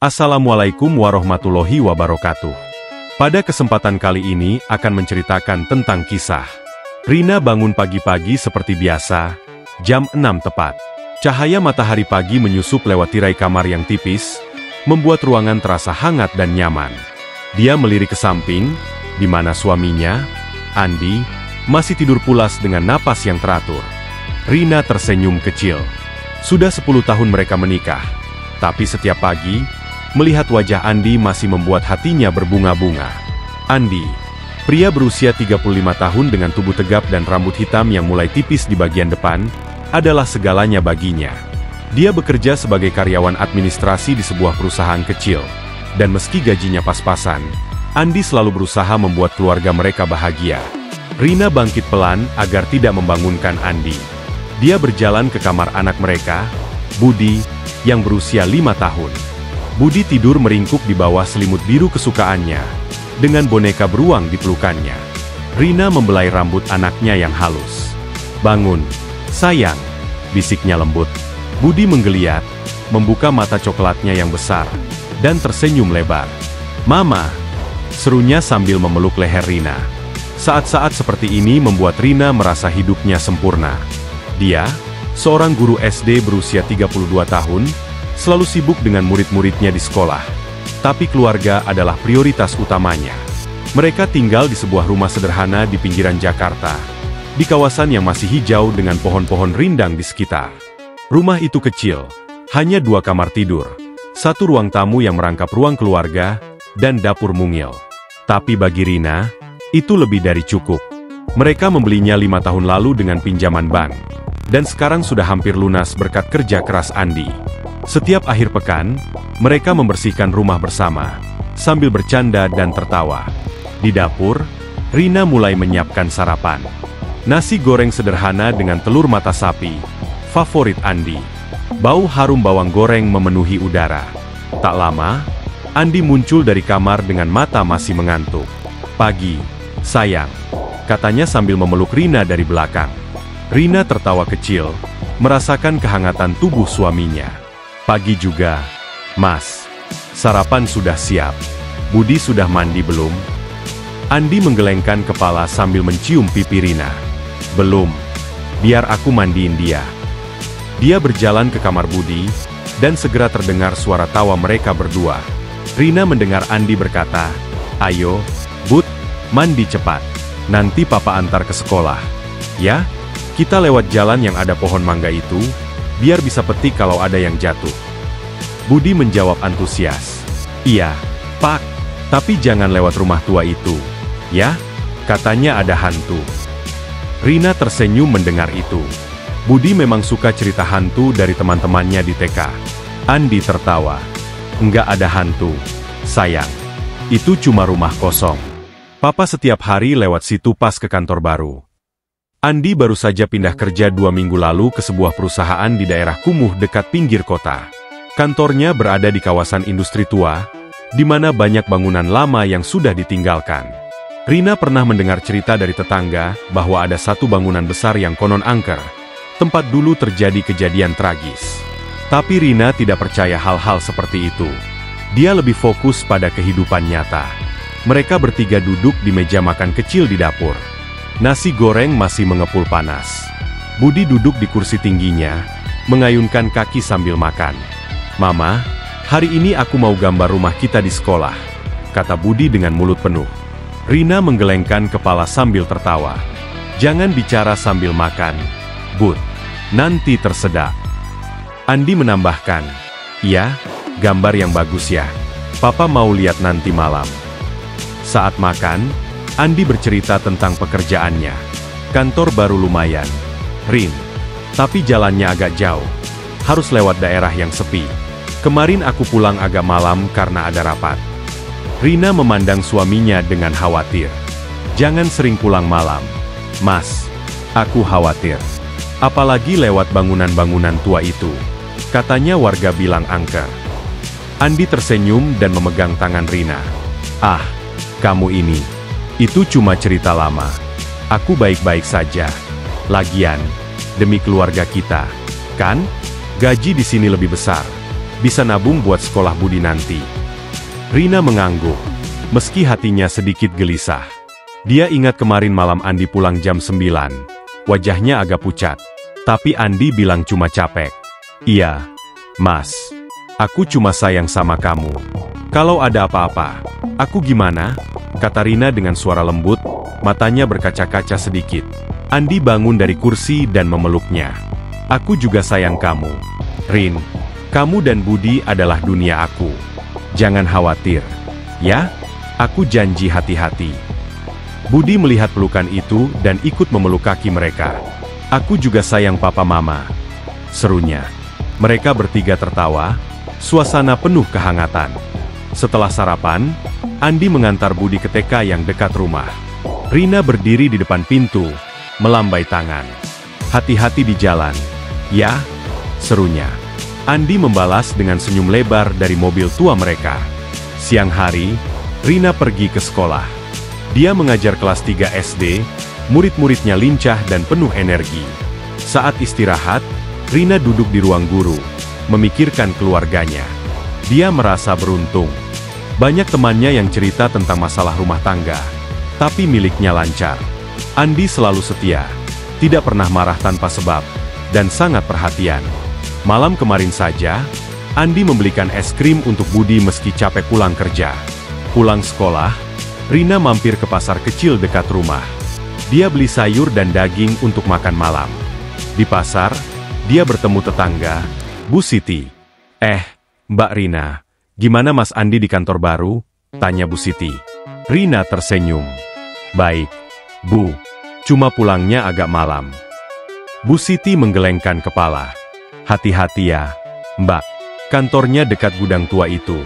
Assalamualaikum warahmatullahi wabarakatuh. Pada kesempatan kali ini akan menceritakan tentang kisah Rina bangun pagi-pagi seperti biasa, jam 6 tepat. Cahaya matahari pagi menyusup lewat tirai kamar yang tipis, membuat ruangan terasa hangat dan nyaman. Dia melirik ke samping, di mana suaminya, Andi, masih tidur pulas dengan napas yang teratur. Rina tersenyum kecil. Sudah 10 tahun mereka menikah, tapi setiap pagi, melihat wajah Andi masih membuat hatinya berbunga-bunga. Andi, pria berusia 35 tahun dengan tubuh tegap dan rambut hitam yang mulai tipis di bagian depan, adalah segalanya baginya. Dia bekerja sebagai karyawan administrasi di sebuah perusahaan kecil, dan meski gajinya pas-pasan, Andi selalu berusaha membuat keluarga mereka bahagia. Rina bangkit pelan agar tidak membangunkan Andi. Dia berjalan ke kamar anak mereka, Budi, yang berusia 5 tahun. Budi tidur meringkuk di bawah selimut biru kesukaannya, dengan boneka beruang di pelukannya. Rina membelai rambut anaknya yang halus. "Bangun, sayang," bisiknya lembut. Budi menggeliat, membuka mata coklatnya yang besar, dan tersenyum lebar. "Mama," serunya sambil memeluk leher Rina. Saat-saat seperti ini membuat Rina merasa hidupnya sempurna. Dia, seorang guru SD berusia 32 tahun, selalu sibuk dengan murid-muridnya di sekolah. Tapi keluarga adalah prioritas utamanya. Mereka tinggal di sebuah rumah sederhana di pinggiran Jakarta, di kawasan yang masih hijau dengan pohon-pohon rindang di sekitar. Rumah itu kecil, hanya 2 kamar tidur, 1 ruang tamu yang merangkap ruang keluarga, dan dapur mungil. Tapi bagi Rina, itu lebih dari cukup. Mereka membelinya 5 tahun lalu dengan pinjaman bank, dan sekarang sudah hampir lunas berkat kerja keras Andi. Setiap akhir pekan, mereka membersihkan rumah bersama, sambil bercanda dan tertawa. Di dapur, Rina mulai menyiapkan sarapan. Nasi goreng sederhana dengan telur mata sapi, favorit Andi. Bau harum bawang goreng memenuhi udara. Tak lama, Andi muncul dari kamar dengan mata masih mengantuk. "Pagi, sayang," katanya sambil memeluk Rina dari belakang. Rina tertawa kecil, merasakan kehangatan tubuh suaminya. "Pagi juga, Mas. Sarapan sudah siap. Budi sudah mandi belum?" Andi menggelengkan kepala sambil mencium pipi Rina. "Belum. Biar aku mandiin dia." Dia berjalan ke kamar Budi, dan segera terdengar suara tawa mereka berdua. Rina mendengar Andi berkata, "Ayo, Bud, mandi cepat. Nanti papa antar ke sekolah. Ya, kita lewat jalan yang ada pohon mangga itu, biar bisa petik kalau ada yang jatuh." Budi menjawab antusias. "Iya, Pak. Tapi jangan lewat rumah tua itu. Ya, katanya ada hantu." Rina tersenyum mendengar itu. Budi memang suka cerita hantu dari teman-temannya di TK. Andi tertawa. "Enggak ada hantu, sayang. Itu cuma rumah kosong. Papa setiap hari lewat situ pas ke kantor baru." Andi baru saja pindah kerja 2 minggu lalu ke sebuah perusahaan di daerah kumuh dekat pinggir kota. Kantornya berada di kawasan industri tua, di mana banyak bangunan lama yang sudah ditinggalkan. Rina pernah mendengar cerita dari tetangga bahwa ada satu bangunan besar yang konon angker, tempat dulu terjadi kejadian tragis. Tapi Rina tidak percaya hal-hal seperti itu. Dia lebih fokus pada kehidupan nyata. Mereka bertiga duduk di meja makan kecil di dapur. Nasi goreng masih mengepul panas. Budi duduk di kursi tingginya, mengayunkan kaki sambil makan. "Mama, hari ini aku mau gambar rumah kita di sekolah," kata Budi dengan mulut penuh. Rina menggelengkan kepala sambil tertawa. "Jangan bicara sambil makan, Bud. Nanti tersedak." Andi menambahkan, "Ya, gambar yang bagus ya. Papa mau lihat nanti malam." Saat makan, Andi bercerita tentang pekerjaannya. "Kantor baru lumayan, Rin. Tapi jalannya agak jauh. Harus lewat daerah yang sepi. Kemarin aku pulang agak malam karena ada rapat." Rina memandang suaminya dengan khawatir. "Jangan sering pulang malam, Mas. Aku khawatir. Apalagi lewat bangunan-bangunan tua itu. Katanya warga bilang angker." Andi tersenyum dan memegang tangan Rina. "Ah, kamu ini. Itu cuma cerita lama. Aku baik-baik saja. Lagian, demi keluarga kita, kan? Gaji di sini lebih besar. Bisa nabung buat sekolah Budi nanti. Rina mengangguk, meski hatinya sedikit gelisah. Dia ingat kemarin malam Andi pulang jam 9. Wajahnya agak pucat. Tapi Andi bilang cuma capek. Iya, Mas. Aku cuma sayang sama kamu. Kalau ada apa-apa, aku gimana? Kata Rina dengan suara lembut, matanya berkaca-kaca sedikit. Andi bangun dari kursi dan memeluknya. Aku juga sayang kamu. Rin, kamu dan Budi adalah dunia aku. Jangan khawatir. Ya, aku janji hati-hati. Budi melihat pelukan itu dan ikut memeluk kaki mereka. Aku juga sayang papa mama. Serunya. Mereka bertiga tertawa, suasana penuh kehangatan. Setelah sarapan, Andi mengantar Budi ke TK yang dekat rumah. Rina berdiri di depan pintu, melambai tangan. Hati-hati di jalan. Ya, serunya. Andi membalas dengan senyum lebar dari mobil tua mereka. Siang hari, Rina pergi ke sekolah. Dia mengajar kelas 3 SD, murid-muridnya lincah dan penuh energi. Saat istirahat, Rina duduk di ruang guru, memikirkan keluarganya. Dia merasa beruntung. Banyak temannya yang cerita tentang masalah rumah tangga, tapi miliknya lancar. Andi selalu setia, tidak pernah marah tanpa sebab, dan sangat perhatian. Malam kemarin saja, Andi membelikan es krim untuk Budi meski capek pulang kerja. Pulang sekolah, Rina mampir ke pasar kecil dekat rumah. Dia beli sayur dan daging untuk makan malam. Di pasar, dia bertemu tetangga, Bu Siti. Mbak Rina, gimana Mas Andi di kantor baru? Tanya Bu Siti. Rina tersenyum. Baik, Bu. Cuma pulangnya agak malam. Bu Siti menggelengkan kepala. Hati-hati ya, Mbak. Kantornya dekat gudang tua itu.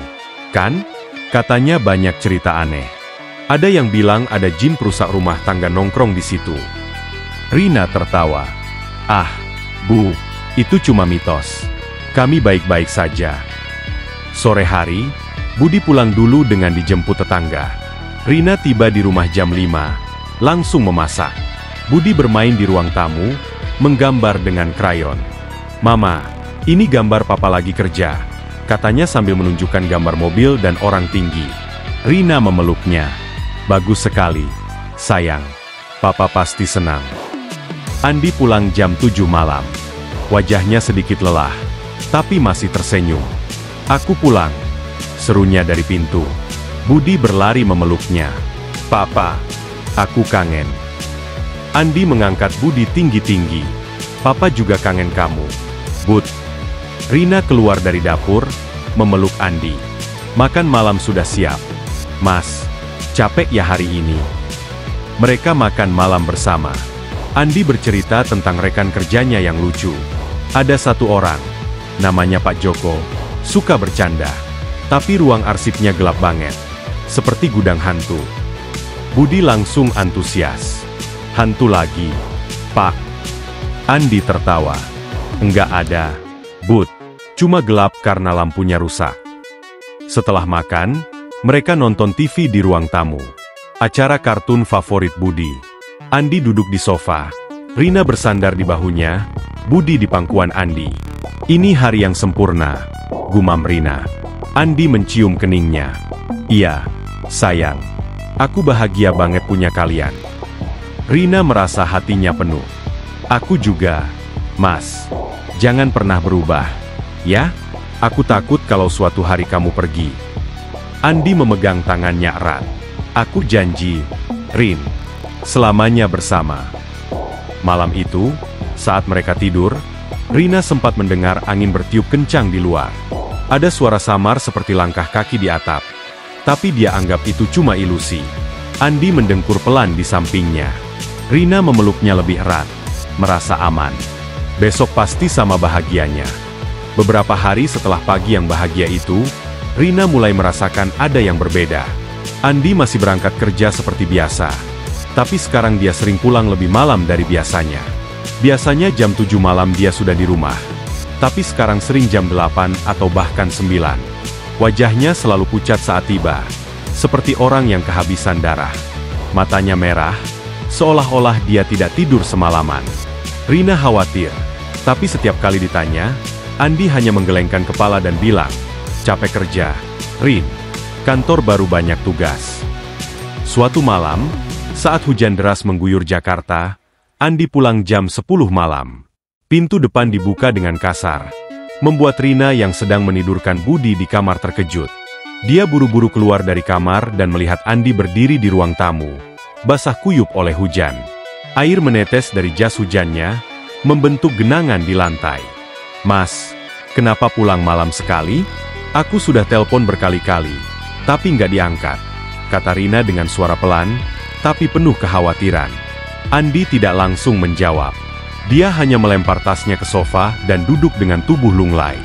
Kan? Katanya banyak cerita aneh. Ada yang bilang ada jin perusak rumah tangga nongkrong di situ. Rina tertawa. Ah, Bu, itu cuma mitos. Kami baik-baik saja. Sore hari, Budi pulang dulu dengan dijemput tetangga. Rina tiba di rumah jam 5, langsung memasak. Budi bermain di ruang tamu, menggambar dengan krayon. Mama, ini gambar papa lagi kerja, katanya sambil menunjukkan gambar mobil dan orang tinggi. Rina memeluknya. Bagus sekali, sayang. Papa pasti senang. Andi pulang jam 7 malam. Wajahnya sedikit lelah, tapi masih tersenyum. Aku pulang, serunya dari pintu. Budi berlari memeluknya. Papa, aku kangen. Andi mengangkat Budi tinggi-tinggi. Papa juga kangen kamu. Bud. Rina keluar dari dapur, memeluk Andi. Makan malam sudah siap. Mas, capek ya hari ini? Mereka makan malam bersama. Andi bercerita tentang rekan kerjanya yang lucu. Ada satu orang, namanya Pak Joko, suka bercanda. Tapi ruang arsipnya gelap banget, seperti gudang hantu. Budi langsung antusias. Hantu lagi, Pak. Andi tertawa. Enggak ada, Bud. Cuma gelap karena lampunya rusak. Setelah makan, mereka nonton TV di ruang tamu. Acara kartun favorit Budi. Andi duduk di sofa. Rina bersandar di bahunya, Budi di pangkuan Andi. Ini hari yang sempurna, gumam Rina. Andi mencium keningnya. Iya, sayang. Aku bahagia banget punya kalian. Rina merasa hatinya penuh. Aku juga, Mas. Jangan pernah berubah. Ya, aku takut kalau suatu hari kamu pergi. Andi memegang tangannya erat. Aku janji, Rin. Selamanya bersama. Malam itu, saat mereka tidur, Rina sempat mendengar angin bertiup kencang di luar. Ada suara samar seperti langkah kaki di atap. Tapi dia anggap itu cuma ilusi. Andi mendengkur pelan di sampingnya. Rina memeluknya lebih erat, merasa aman. Besok pasti sama bahagianya. Beberapa hari setelah pagi yang bahagia itu, Rina mulai merasakan ada yang berbeda. Andi masih berangkat kerja seperti biasa. Tapi sekarang dia sering pulang lebih malam dari biasanya. Biasanya jam 7 malam dia sudah di rumah. Tapi sekarang sering jam 8 atau bahkan 9. Wajahnya selalu pucat saat tiba. Seperti orang yang kehabisan darah. Matanya merah, seolah-olah dia tidak tidur semalaman. Rina khawatir, tapi setiap kali ditanya, Andi hanya menggelengkan kepala dan bilang, "Capek kerja, Rin. Kantor baru banyak tugas." Suatu malam, saat hujan deras mengguyur Jakarta, Andi pulang jam 10 malam. Pintu depan dibuka dengan kasar, membuat Rina yang sedang menidurkan Budi di kamar terkejut. Dia buru-buru keluar dari kamar dan melihat Andi berdiri di ruang tamu, basah kuyup oleh hujan. Air menetes dari jas hujannya, membentuk genangan di lantai. "Mas, kenapa pulang malam sekali? Aku sudah telepon berkali-kali, tapi nggak diangkat," kata Rina dengan suara pelan, tapi penuh kekhawatiran. Andi tidak langsung menjawab. Dia hanya melempar tasnya ke sofa dan duduk dengan tubuh lunglai.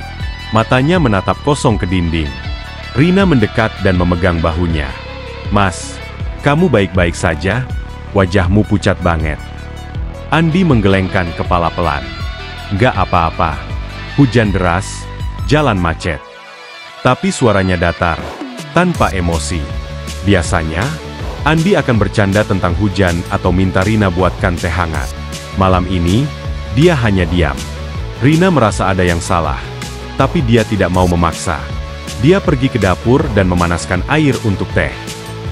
Matanya menatap kosong ke dinding. Rina mendekat dan memegang bahunya. "Mas, kamu baik-baik saja? Wajahmu pucat banget." Andi menggelengkan kepala pelan. "Nggak apa-apa. Hujan deras, jalan macet." Tapi suaranya datar, tanpa emosi. Biasanya, Andi akan bercanda tentang hujan atau minta Rina buatkan teh hangat. Malam ini, dia hanya diam. Rina merasa ada yang salah, tapi dia tidak mau memaksa. Dia pergi ke dapur dan memanaskan air untuk teh.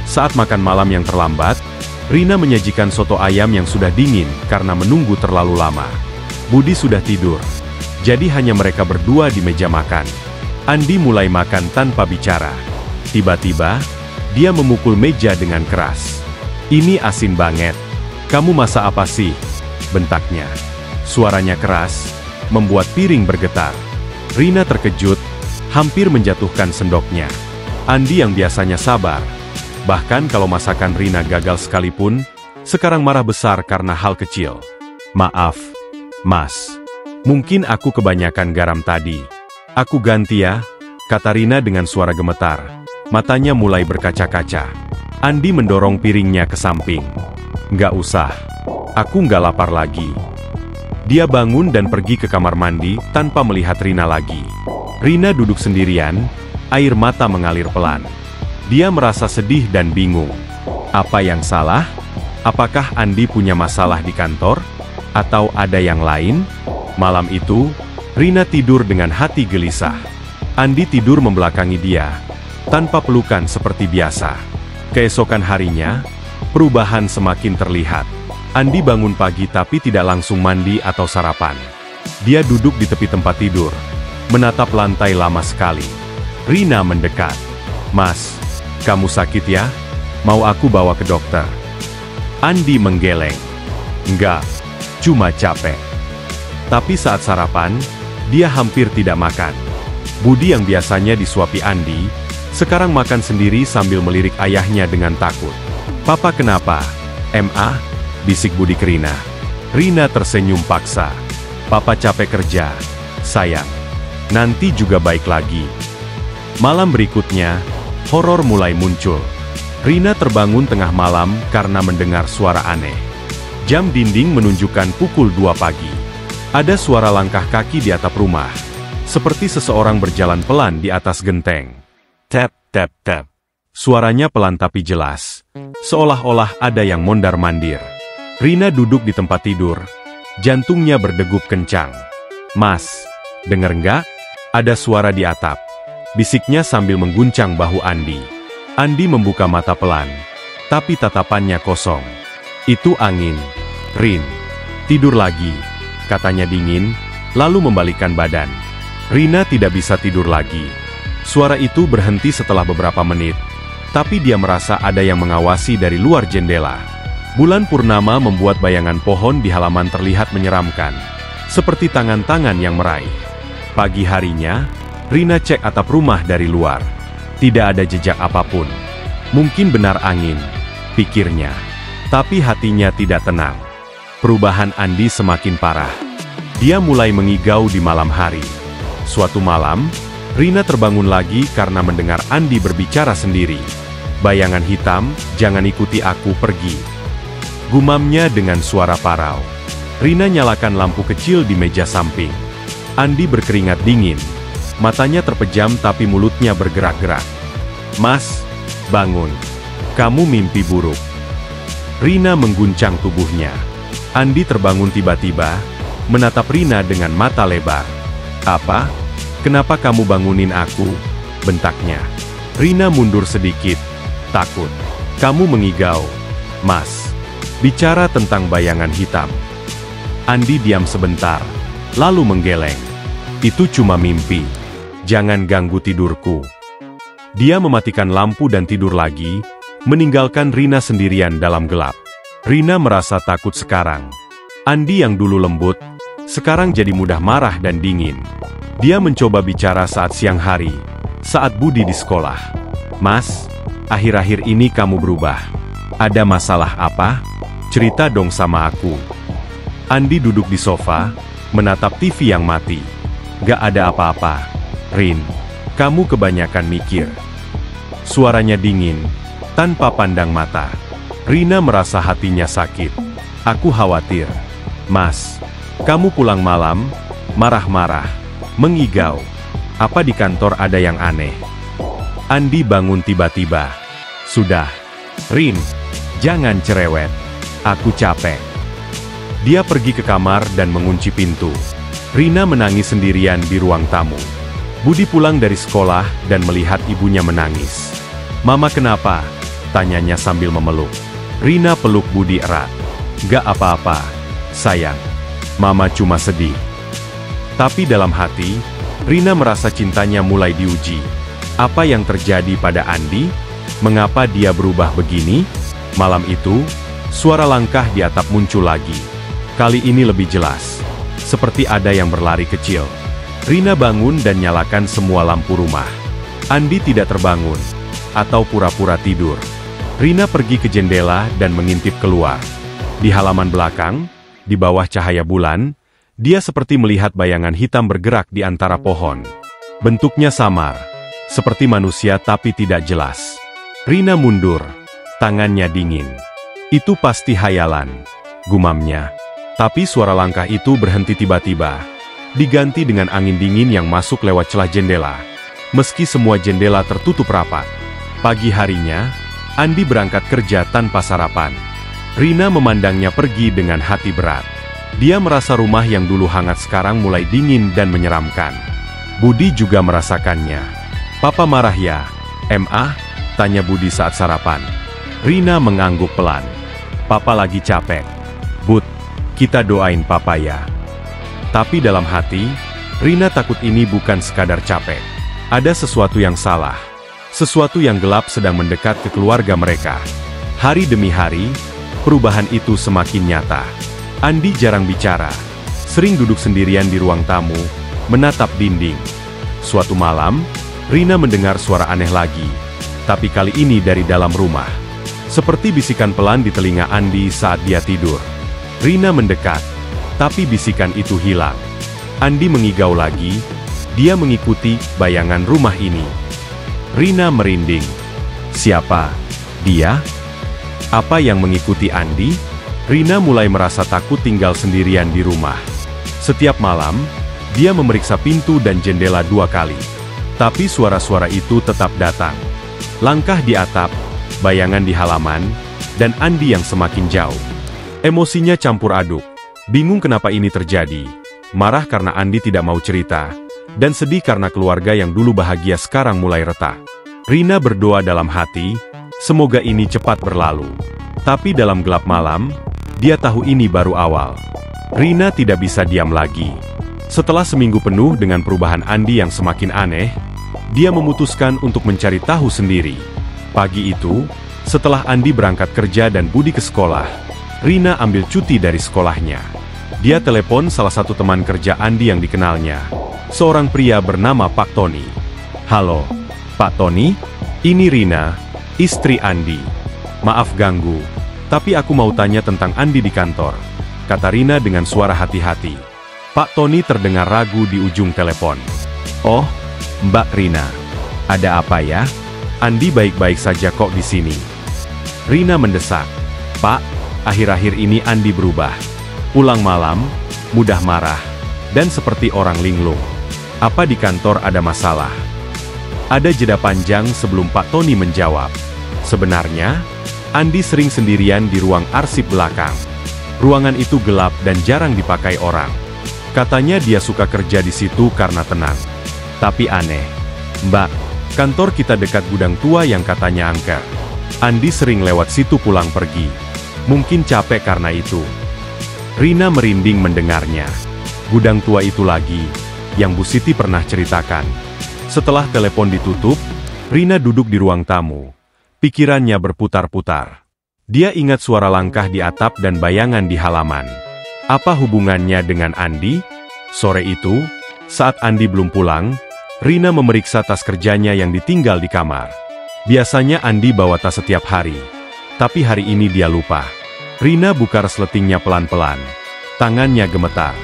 Saat makan malam yang terlambat, Rina menyajikan soto ayam yang sudah dingin karena menunggu terlalu lama. Budi sudah tidur, jadi hanya mereka berdua di meja makan. Andi mulai makan tanpa bicara. Tiba-tiba, dia memukul meja dengan keras. "Ini asin banget. Kamu masak apa sih?" bentaknya. Suaranya keras, membuat piring bergetar. Rina terkejut, hampir menjatuhkan sendoknya. Andi yang biasanya sabar, bahkan kalau masakan Rina gagal sekalipun, sekarang marah besar karena hal kecil. "Maaf, Mas. Mungkin aku kebanyakan garam tadi. Aku ganti ya," kata Rina dengan suara gemetar. Matanya mulai berkaca-kaca. Andi mendorong piringnya ke samping. "Nggak usah. Aku nggak lapar lagi." Dia bangun dan pergi ke kamar mandi tanpa melihat Rina lagi. Rina duduk sendirian, air mata mengalir pelan. Dia merasa sedih dan bingung. Apa yang salah? Apakah Andi punya masalah di kantor? Atau ada yang lain? Malam itu, Rina tidur dengan hati gelisah. Andi tidur membelakangi dia, tanpa pelukan seperti biasa. Keesokan harinya, perubahan semakin terlihat. Andi bangun pagi tapi tidak langsung mandi atau sarapan. Dia duduk di tepi tempat tidur, menatap lantai lama sekali. Rina mendekat. "Mas, kamu sakit ya? Mau aku bawa ke dokter?" Andi menggeleng. "Enggak, cuma capek." Tapi saat sarapan, dia hampir tidak makan. Budi yang biasanya disuapi Andi, sekarang makan sendiri sambil melirik ayahnya dengan takut. "Papa kenapa?" "Ma," bisik Budi ke Rina. Rina tersenyum paksa. "Papa capek kerja, sayang. Nanti juga baik lagi." Malam berikutnya, horor mulai muncul. Rina terbangun tengah malam karena mendengar suara aneh. Jam dinding menunjukkan pukul 2 pagi. Ada suara langkah kaki di atap rumah, seperti seseorang berjalan pelan di atas genteng. Tap, tap, tap. Suaranya pelan tapi jelas, seolah-olah ada yang mondar-mandir. Rina duduk di tempat tidur, jantungnya berdegup kencang. "Mas, denger nggak? Ada suara di atap," bisiknya sambil mengguncang bahu Andi. Andi membuka mata pelan, tapi tatapannya kosong. "Itu angin, Rin. Tidur lagi," katanya dingin, lalu membalikkan badan. Rina tidak bisa tidur lagi. Suara itu berhenti setelah beberapa menit, tapi dia merasa ada yang mengawasi dari luar jendela. Bulan purnama membuat bayangan pohon di halaman terlihat menyeramkan, seperti tangan-tangan yang meraih. Pagi harinya, Rina cek atap rumah dari luar. Tidak ada jejak apapun. Mungkin benar angin, pikirnya. Tapi hatinya tidak tenang. Perubahan Andi semakin parah. Dia mulai mengigau di malam hari. Suatu malam, Rina terbangun lagi karena mendengar Andi berbicara sendiri. "Bayangan hitam, jangan ikuti aku pergi," gumamnya dengan suara parau. Rina nyalakan lampu kecil di meja samping. Andi berkeringat dingin. Matanya terpejam tapi mulutnya bergerak-gerak. "Mas, bangun. Kamu mimpi buruk." Rina mengguncang tubuhnya. Andi terbangun tiba-tiba, menatap Rina dengan mata lebar. Apa? Kenapa kamu bangunin aku? Bentaknya. Rina mundur sedikit. Takut. Kamu mengigau. Mas. Bicara tentang bayangan hitam. Andi diam sebentar. Lalu menggeleng. Itu cuma mimpi. Jangan ganggu tidurku. Dia mematikan lampu dan tidur lagi, meninggalkan Rina sendirian dalam gelap. Rina merasa takut sekarang. Andi yang dulu lembut, sekarang jadi mudah marah dan dingin. Dia mencoba bicara saat siang hari, saat Budi di sekolah. Mas, akhir-akhir ini kamu berubah. Ada masalah apa? Cerita dong sama aku. Andi duduk di sofa, menatap TV yang mati. Gak ada apa-apa. Rin, kamu kebanyakan mikir. Suaranya dingin, tanpa pandang mata. Rina merasa hatinya sakit. Aku khawatir. Mas, kamu pulang malam, marah-marah, mengigau. Apa di kantor ada yang aneh? Andi bangun tiba-tiba. Sudah. Rin, jangan cerewet. Aku capek. Dia pergi ke kamar dan mengunci pintu. Rina menangis sendirian di ruang tamu. Budi pulang dari sekolah dan melihat ibunya menangis. Mama kenapa? Tanyanya sambil memeluk. Rina peluk Budi erat. Gak apa-apa, sayang. Mama cuma sedih. Tapi dalam hati, Rina merasa cintanya mulai diuji. Apa yang terjadi pada Andi? Mengapa dia berubah begini? Malam itu, suara langkah di atap muncul lagi. Kali ini lebih jelas. Seperti ada yang berlari kecil. Rina bangun dan nyalakan semua lampu rumah. Andi tidak terbangun. Atau pura-pura tidur. Rina pergi ke jendela dan mengintip keluar. Di halaman belakang, di bawah cahaya bulan, dia seperti melihat bayangan hitam bergerak di antara pohon. Bentuknya samar, seperti manusia tapi tidak jelas. Rina mundur, tangannya dingin. Itu pasti hayalan, gumamnya. Tapi suara langkah itu berhenti tiba-tiba, diganti dengan angin dingin yang masuk lewat celah jendela. Meski semua jendela tertutup rapat. Pagi harinya, Andi berangkat kerja tanpa sarapan. Rina memandangnya pergi dengan hati berat. Dia merasa rumah yang dulu hangat sekarang mulai dingin dan menyeramkan. Budi juga merasakannya. Papa marah ya? Ma? Tanya Budi saat sarapan. Rina mengangguk pelan. Papa lagi capek. Bud, kita doain Papa ya. Tapi dalam hati, Rina takut ini bukan sekadar capek. Ada sesuatu yang salah. Sesuatu yang gelap sedang mendekat ke keluarga mereka. Hari demi hari, perubahan itu semakin nyata. Andi jarang bicara. Sering duduk sendirian di ruang tamu, menatap dinding. Suatu malam, Rina mendengar suara aneh lagi. Tapi kali ini dari dalam rumah. Seperti bisikan pelan di telinga Andi saat dia tidur. Rina mendekat, tapi bisikan itu hilang. Andi mengigau lagi. Dia mengikuti bayangan rumah ini. Rina merinding. Siapa? Dia? Apa yang mengikuti Andi? Rina mulai merasa takut tinggal sendirian di rumah. Setiap malam, dia memeriksa pintu dan jendela 2 kali. Tapi suara-suara itu tetap datang. Langkah di atap, bayangan di halaman, dan Andi yang semakin jauh. Emosinya campur aduk. Bingung kenapa ini terjadi. Marah karena Andi tidak mau cerita. Dan sedih karena keluarga yang dulu bahagia sekarang mulai retak. Rina berdoa dalam hati, semoga ini cepat berlalu. Tapi dalam gelap malam, dia tahu ini baru awal. Rina tidak bisa diam lagi. Setelah seminggu penuh dengan perubahan Andi yang semakin aneh, dia memutuskan untuk mencari tahu sendiri. Pagi itu, setelah Andi berangkat kerja dan Budi ke sekolah, Rina ambil cuti dari sekolahnya. Dia telepon salah satu teman kerja Andi yang dikenalnya. Seorang pria bernama Pak Tony. Halo, Pak Tony? Ini Rina, istri Andi. Maaf ganggu, tapi aku mau tanya tentang Andi di kantor, kata Rina dengan suara hati-hati. Pak Tony terdengar ragu di ujung telepon. Oh, Mbak Rina. Ada apa ya? Andi baik-baik saja kok di sini. Rina mendesak. Pak, akhir-akhir ini Andi berubah. Pulang malam, mudah marah, dan seperti orang linglung. Apa di kantor ada masalah? Ada jeda panjang sebelum Pak Tony menjawab. Sebenarnya, Andi sering sendirian di ruang arsip belakang. Ruangan itu gelap dan jarang dipakai orang. Katanya dia suka kerja di situ karena tenang. Tapi aneh. Mbak, kantor kita dekat gudang tua yang katanya angker. Andi sering lewat situ pulang pergi. Mungkin capek karena itu. Rina merinding mendengarnya. Gudang tua itu lagi, yang Bu Siti pernah ceritakan. Setelah telepon ditutup, Rina duduk di ruang tamu. Pikirannya berputar-putar. Dia ingat suara langkah di atap dan bayangan di halaman. Apa hubungannya dengan Andi? Sore itu, saat Andi belum pulang, Rina memeriksa tas kerjanya yang ditinggal di kamar. Biasanya Andi bawa tas setiap hari. Tapi hari ini dia lupa. Rina buka resletingnya pelan-pelan. Tangannya gemetar.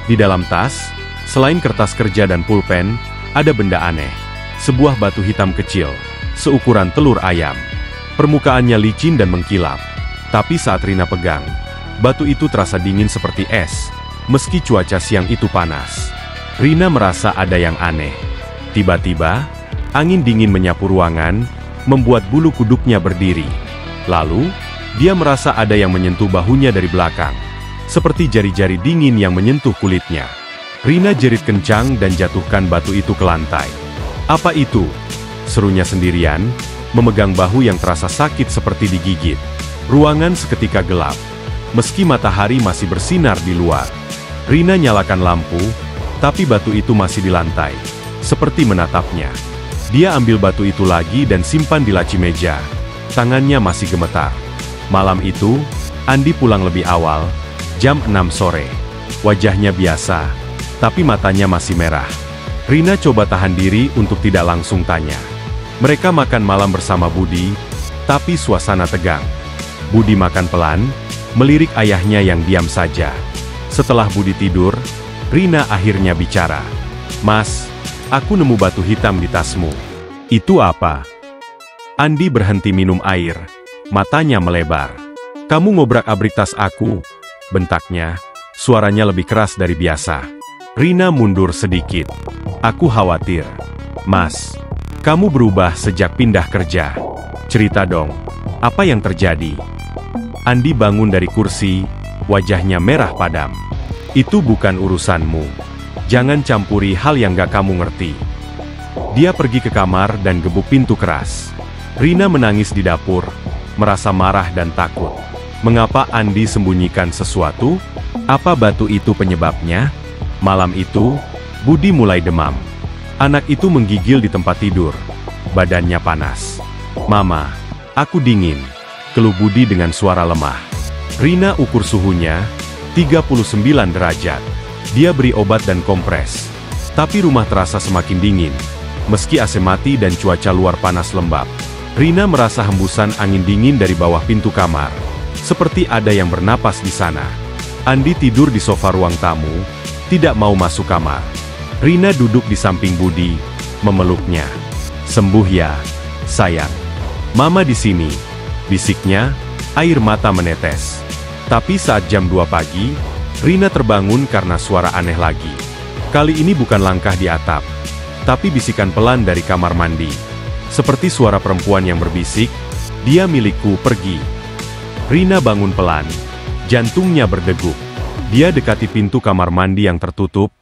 Di dalam tas, selain kertas kerja dan pulpen, ada benda aneh. Sebuah batu hitam kecil, seukuran telur ayam. Permukaannya licin dan mengkilap. Tapi saat Rina pegang, batu itu terasa dingin seperti es, meski cuaca siang itu panas. Rina merasa ada yang aneh. Tiba-tiba, angin dingin menyapu ruangan, membuat bulu kuduknya berdiri. Lalu, dia merasa ada yang menyentuh bahunya dari belakang, seperti jari-jari dingin yang menyentuh kulitnya. Rina jerit kencang dan jatuhkan batu itu ke lantai. "Apa itu?" serunya sendirian, memegang bahu yang terasa sakit seperti digigit. Ruangan seketika gelap. Meski matahari masih bersinar di luar. Rina nyalakan lampu, tapi batu itu masih di lantai, seperti menatapnya. Dia ambil batu itu lagi dan simpan di laci meja. Tangannya masih gemetar. Malam itu, Andi pulang lebih awal, jam 6 sore. Wajahnya biasa, tapi matanya masih merah. Rina coba tahan diri untuk tidak langsung tanya. Mereka makan malam bersama Budi, tapi suasana tegang. Budi makan pelan, melirik ayahnya yang diam saja. Setelah Budi tidur, Rina akhirnya bicara. "Mas, aku nemu batu hitam di tasmu." "Itu apa?" Andi berhenti minum air. Matanya melebar. "Kamu ngobrak-abrik tas aku," bentaknya. Suaranya lebih keras dari biasa. Rina mundur sedikit. "Aku khawatir." "Mas, kamu berubah sejak pindah kerja. Cerita dong, apa yang terjadi?" Andi bangun dari kursi, wajahnya merah padam. "Itu bukan urusanmu. Jangan campuri hal yang gak kamu ngerti." Dia pergi ke kamar dan gebuk pintu keras. Rina menangis di dapur, merasa marah dan takut. Mengapa Andi sembunyikan sesuatu? Apa batu itu penyebabnya? Malam itu, Budi mulai demam. Anak itu menggigil di tempat tidur. Badannya panas. "Mama, aku dingin," keluh Budi dengan suara lemah. Rina ukur suhunya, 39 derajat. Dia beri obat dan kompres. Tapi rumah terasa semakin dingin. Meski AC mati dan cuaca luar panas lembab. Rina merasa hembusan angin dingin dari bawah pintu kamar. Seperti ada yang bernapas di sana. Andi tidur di sofa ruang tamu, tidak mau masuk kamar. Rina duduk di samping Budi, memeluknya. "Sembuh ya, sayang. Mama di sini," bisiknya, air mata menetes. Tapi saat jam 2 pagi, Rina terbangun karena suara aneh lagi. Kali ini bukan langkah di atap, tapi bisikan pelan dari kamar mandi. Seperti suara perempuan yang berbisik, "Dia milikku, pergi." Rina bangun pelan, jantungnya berdegup. Dia dekati pintu kamar mandi yang tertutup,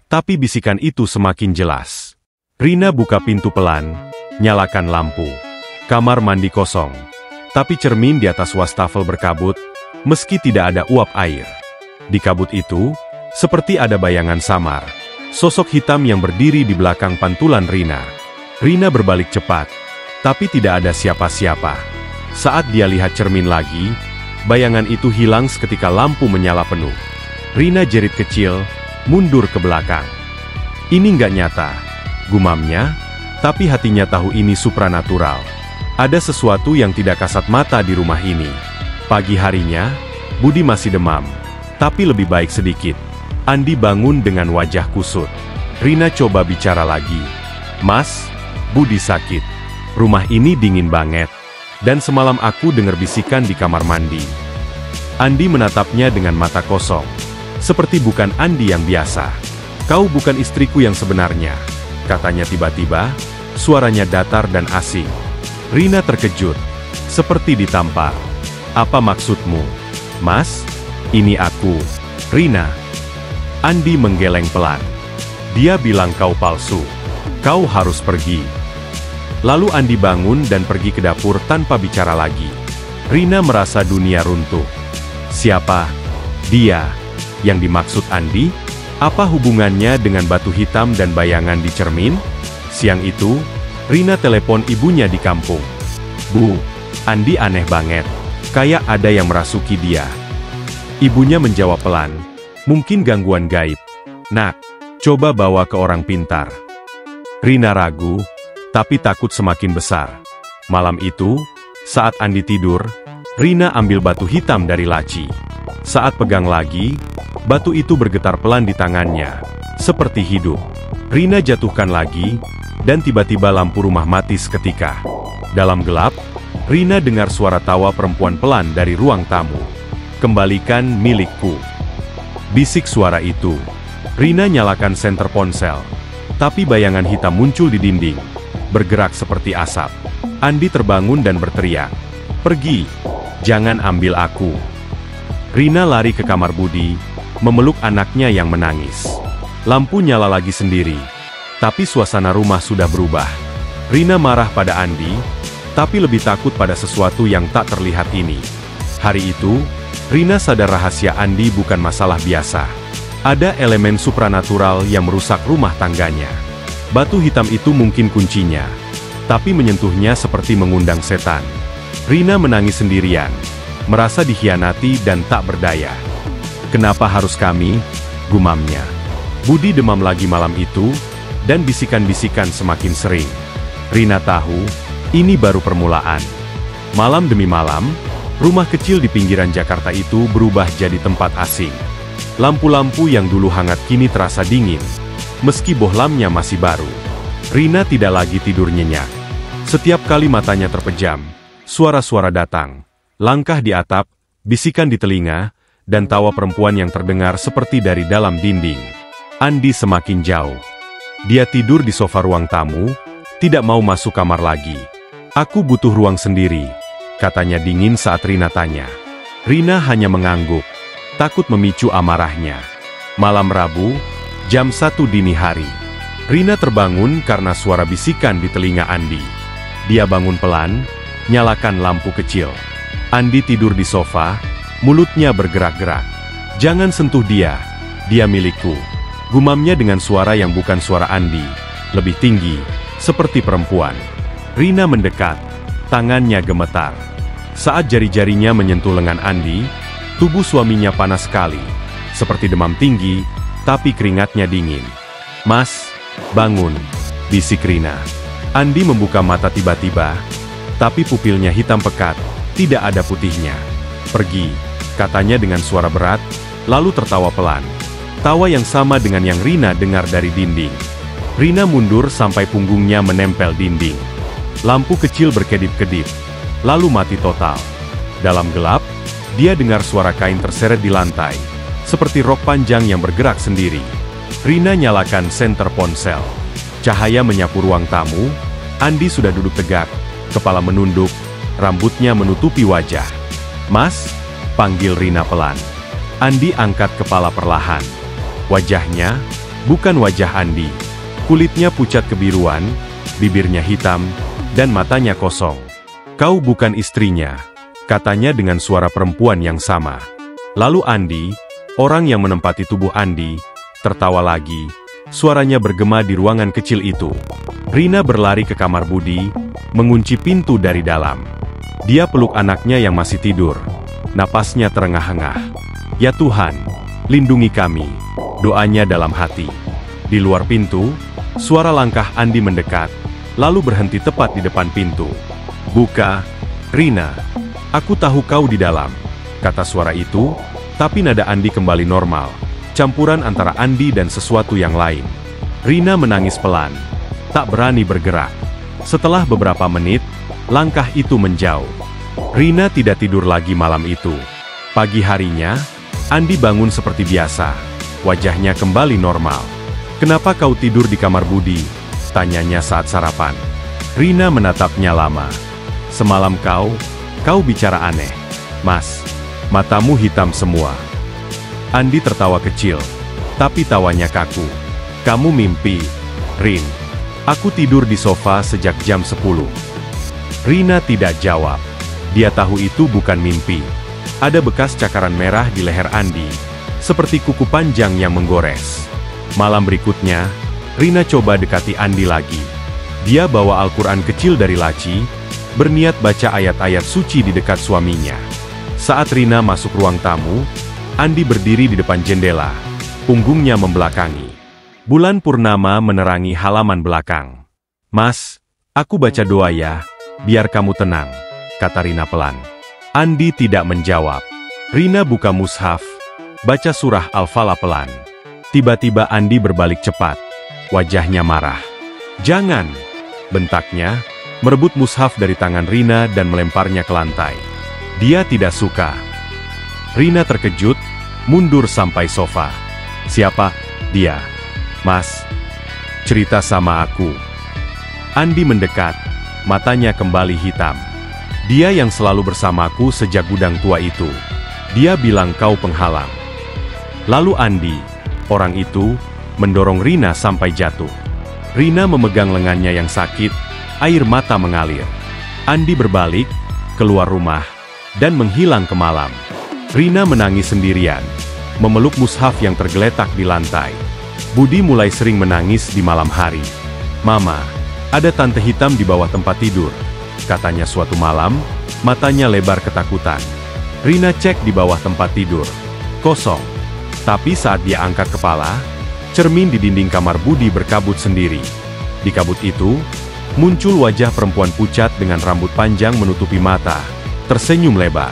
tapi bisikan itu semakin jelas. Rina buka pintu pelan, nyalakan lampu. Kamar mandi kosong, tapi cermin di atas wastafel berkabut, meski tidak ada uap air. Di kabut itu, seperti ada bayangan samar. Sosok hitam yang berdiri di belakang pantulan Rina. Rina berbalik cepat, tapi tidak ada siapa-siapa. Saat dia lihat cermin lagi, bayangan itu hilang seketika lampu menyala penuh. Rina jerit kecil, mundur ke belakang. "Ini nggak nyata," gumamnya, tapi hatinya tahu ini supranatural. Ada sesuatu yang tidak kasat mata di rumah ini. Pagi harinya, Budi masih demam, tapi lebih baik sedikit. Andi bangun dengan wajah kusut. Rina coba bicara lagi. "Mas, Budi sakit. Rumah ini dingin banget. Dan semalam aku dengar bisikan di kamar mandi." Andi menatapnya dengan mata kosong. Seperti bukan Andi yang biasa. "Kau bukan istriku yang sebenarnya," katanya tiba-tiba, suaranya datar dan asing. Rina terkejut, seperti ditampar. "Apa maksudmu?" "Mas, ini aku, Rina." Andi menggeleng pelan. Dia bilang kau palsu. Kau harus pergi. Lalu Andi bangun dan pergi ke dapur tanpa bicara lagi. Rina merasa dunia runtuh. Siapa? Dia. Yang dimaksud Andi? Apa hubungannya dengan batu hitam dan bayangan di cermin? Siang itu, Rina telepon ibunya di kampung. Bu, Andi aneh banget. Kayak ada yang merasuki dia. Ibunya menjawab pelan. Mungkin gangguan gaib. Nak, coba bawa ke orang pintar. Rina ragu, tapi takut semakin besar. Malam itu, saat Andi tidur, Rina ambil batu hitam dari laci. Saat pegang lagi, batu itu bergetar pelan di tangannya, seperti hidup. Rina jatuhkan lagi, dan tiba-tiba lampu rumah mati seketika. Dalam gelap, Rina dengar suara tawa perempuan pelan dari ruang tamu. Kembalikan milikku. Bisik suara itu. Rina nyalakan senter ponsel. Tapi bayangan hitam muncul di dinding, bergerak seperti asap. Andi terbangun dan berteriak, "Pergi! Jangan ambil aku!" Rina lari ke kamar Budi, memeluk anaknya yang menangis. Lampu nyala lagi sendiri, tapi suasana rumah sudah berubah. Rina marah pada Andi, tapi lebih takut pada sesuatu yang tak terlihat ini. Hari itu, Rina sadar rahasia Andi bukan masalah biasa. Ada elemen supranatural yang merusak rumah tangganya. Batu hitam itu mungkin kuncinya, tapi menyentuhnya seperti mengundang setan. Rina menangis sendirian, merasa dikhianati dan tak berdaya. "Kenapa harus kami?" gumamnya. Budi demam lagi malam itu, dan bisikan-bisikan semakin sering. Rina tahu, ini baru permulaan. Malam demi malam, rumah kecil di pinggiran Jakarta itu berubah jadi tempat asing. Lampu-lampu yang dulu hangat kini terasa dingin, meski bohlamnya masih baru. Rina tidak lagi tidur nyenyak. Setiap kali matanya terpejam, suara-suara datang. Langkah di atap, bisikan di telinga, dan tawa perempuan yang terdengar seperti dari dalam dinding. Andi semakin jauh. Dia tidur di sofa ruang tamu, tidak mau masuk kamar lagi. "Aku butuh ruang sendiri," katanya dingin saat Rina tanya. Rina hanya mengangguk, takut memicu amarahnya. Malam Rabu, jam 1 dini hari. Rina terbangun karena suara bisikan di telinga Andi. Dia bangun pelan, nyalakan lampu kecil. Andi tidur di sofa, mulutnya bergerak-gerak. "Jangan sentuh dia, dia milikku," gumamnya dengan suara yang bukan suara Andi, lebih tinggi, seperti perempuan. Rina mendekat, tangannya gemetar. Saat jari-jarinya menyentuh lengan Andi, tubuh suaminya panas sekali, seperti demam tinggi, tapi keringatnya dingin. "Mas, bangun," bisik Rina. Andi membuka mata tiba-tiba, tapi pupilnya hitam pekat, tidak ada putihnya. "Pergi," katanya dengan suara berat, lalu tertawa pelan. Tawa yang sama dengan yang Rina dengar dari dinding. Rina mundur sampai punggungnya menempel dinding. Lampu kecil berkedip-kedip, lalu mati total. Dalam gelap, dia dengar suara kain terseret di lantai, seperti rok panjang yang bergerak sendiri. Rina nyalakan senter ponsel. Cahaya menyapu ruang tamu. Andi sudah duduk tegak, kepala menunduk, rambutnya menutupi wajah. "Mas," panggil Rina pelan. Andi angkat kepala perlahan. Wajahnya, bukan wajah Andi. Kulitnya pucat kebiruan, bibirnya hitam, dan matanya kosong. "Kau bukan istrinya," katanya dengan suara perempuan yang sama. Lalu Andi, orang yang menempati tubuh Andi, tertawa lagi. Suaranya bergema di ruangan kecil itu. Rina berlari ke kamar Budi, mengunci pintu dari dalam. Dia peluk anaknya yang masih tidur. Napasnya terengah-engah. "Ya Tuhan, lindungi kami," doanya dalam hati. Di luar pintu, suara langkah Andi mendekat, lalu berhenti tepat di depan pintu. "Buka, Rina. Aku tahu kau di dalam," kata suara itu, tapi nada Andi kembali normal, campuran antara Andi dan sesuatu yang lain. Rina menangis pelan, tak berani bergerak. Setelah beberapa menit, langkah itu menjauh. Rina tidak tidur lagi malam itu. Pagi harinya, Andi bangun seperti biasa. Wajahnya kembali normal. "Kenapa kau tidur di kamar Budi?" tanyanya saat sarapan. Rina menatapnya lama. "Semalam kau bicara aneh. Mas, matamu hitam semua." Andi tertawa kecil. Tapi tawanya kaku. Kamu mimpi, Rin. Aku tidur di sofa sejak jam 10. Rina tidak jawab. Dia tahu itu bukan mimpi. Ada bekas cakaran merah di leher Andi, seperti kuku panjang yang menggores. Malam berikutnya, Rina coba dekati Andi lagi. Dia bawa Al-Quran kecil dari laci, berniat baca ayat-ayat suci di dekat suaminya. Saat Rina masuk ruang tamu, Andi berdiri di depan jendela, punggungnya membelakangi. Bulan purnama menerangi halaman belakang. "Mas, aku baca doa ya, biar kamu tenang," kata Rina pelan. Andi tidak menjawab. Rina buka mushaf, baca surah Al-Falaq pelan. Tiba-tiba Andi berbalik cepat, wajahnya marah. "Jangan!" bentaknya, merebut mushaf dari tangan Rina dan melemparnya ke lantai. Dia tidak suka. Rina terkejut, mundur sampai sofa. "Siapa dia?" "Mas, cerita sama aku." Andi mendekat, matanya kembali hitam. "Dia yang selalu bersamaku sejak gudang tua itu. Dia bilang kau penghalang." Lalu Andi, orang itu, mendorong Rina sampai jatuh. Rina memegang lengannya yang sakit, air mata mengalir. Andi berbalik, keluar rumah, dan menghilang ke malam. Rina menangis sendirian, memeluk mushaf yang tergeletak di lantai. Budi mulai sering menangis di malam hari. "Mama, ada tante hitam di bawah tempat tidur," katanya suatu malam, matanya lebar ketakutan. Rina cek di bawah tempat tidur. Kosong. Tapi saat dia angkat kepala, cermin di dinding kamar Budi berkabut sendiri. Di kabut itu, muncul wajah perempuan pucat dengan rambut panjang menutupi mata, tersenyum lebar.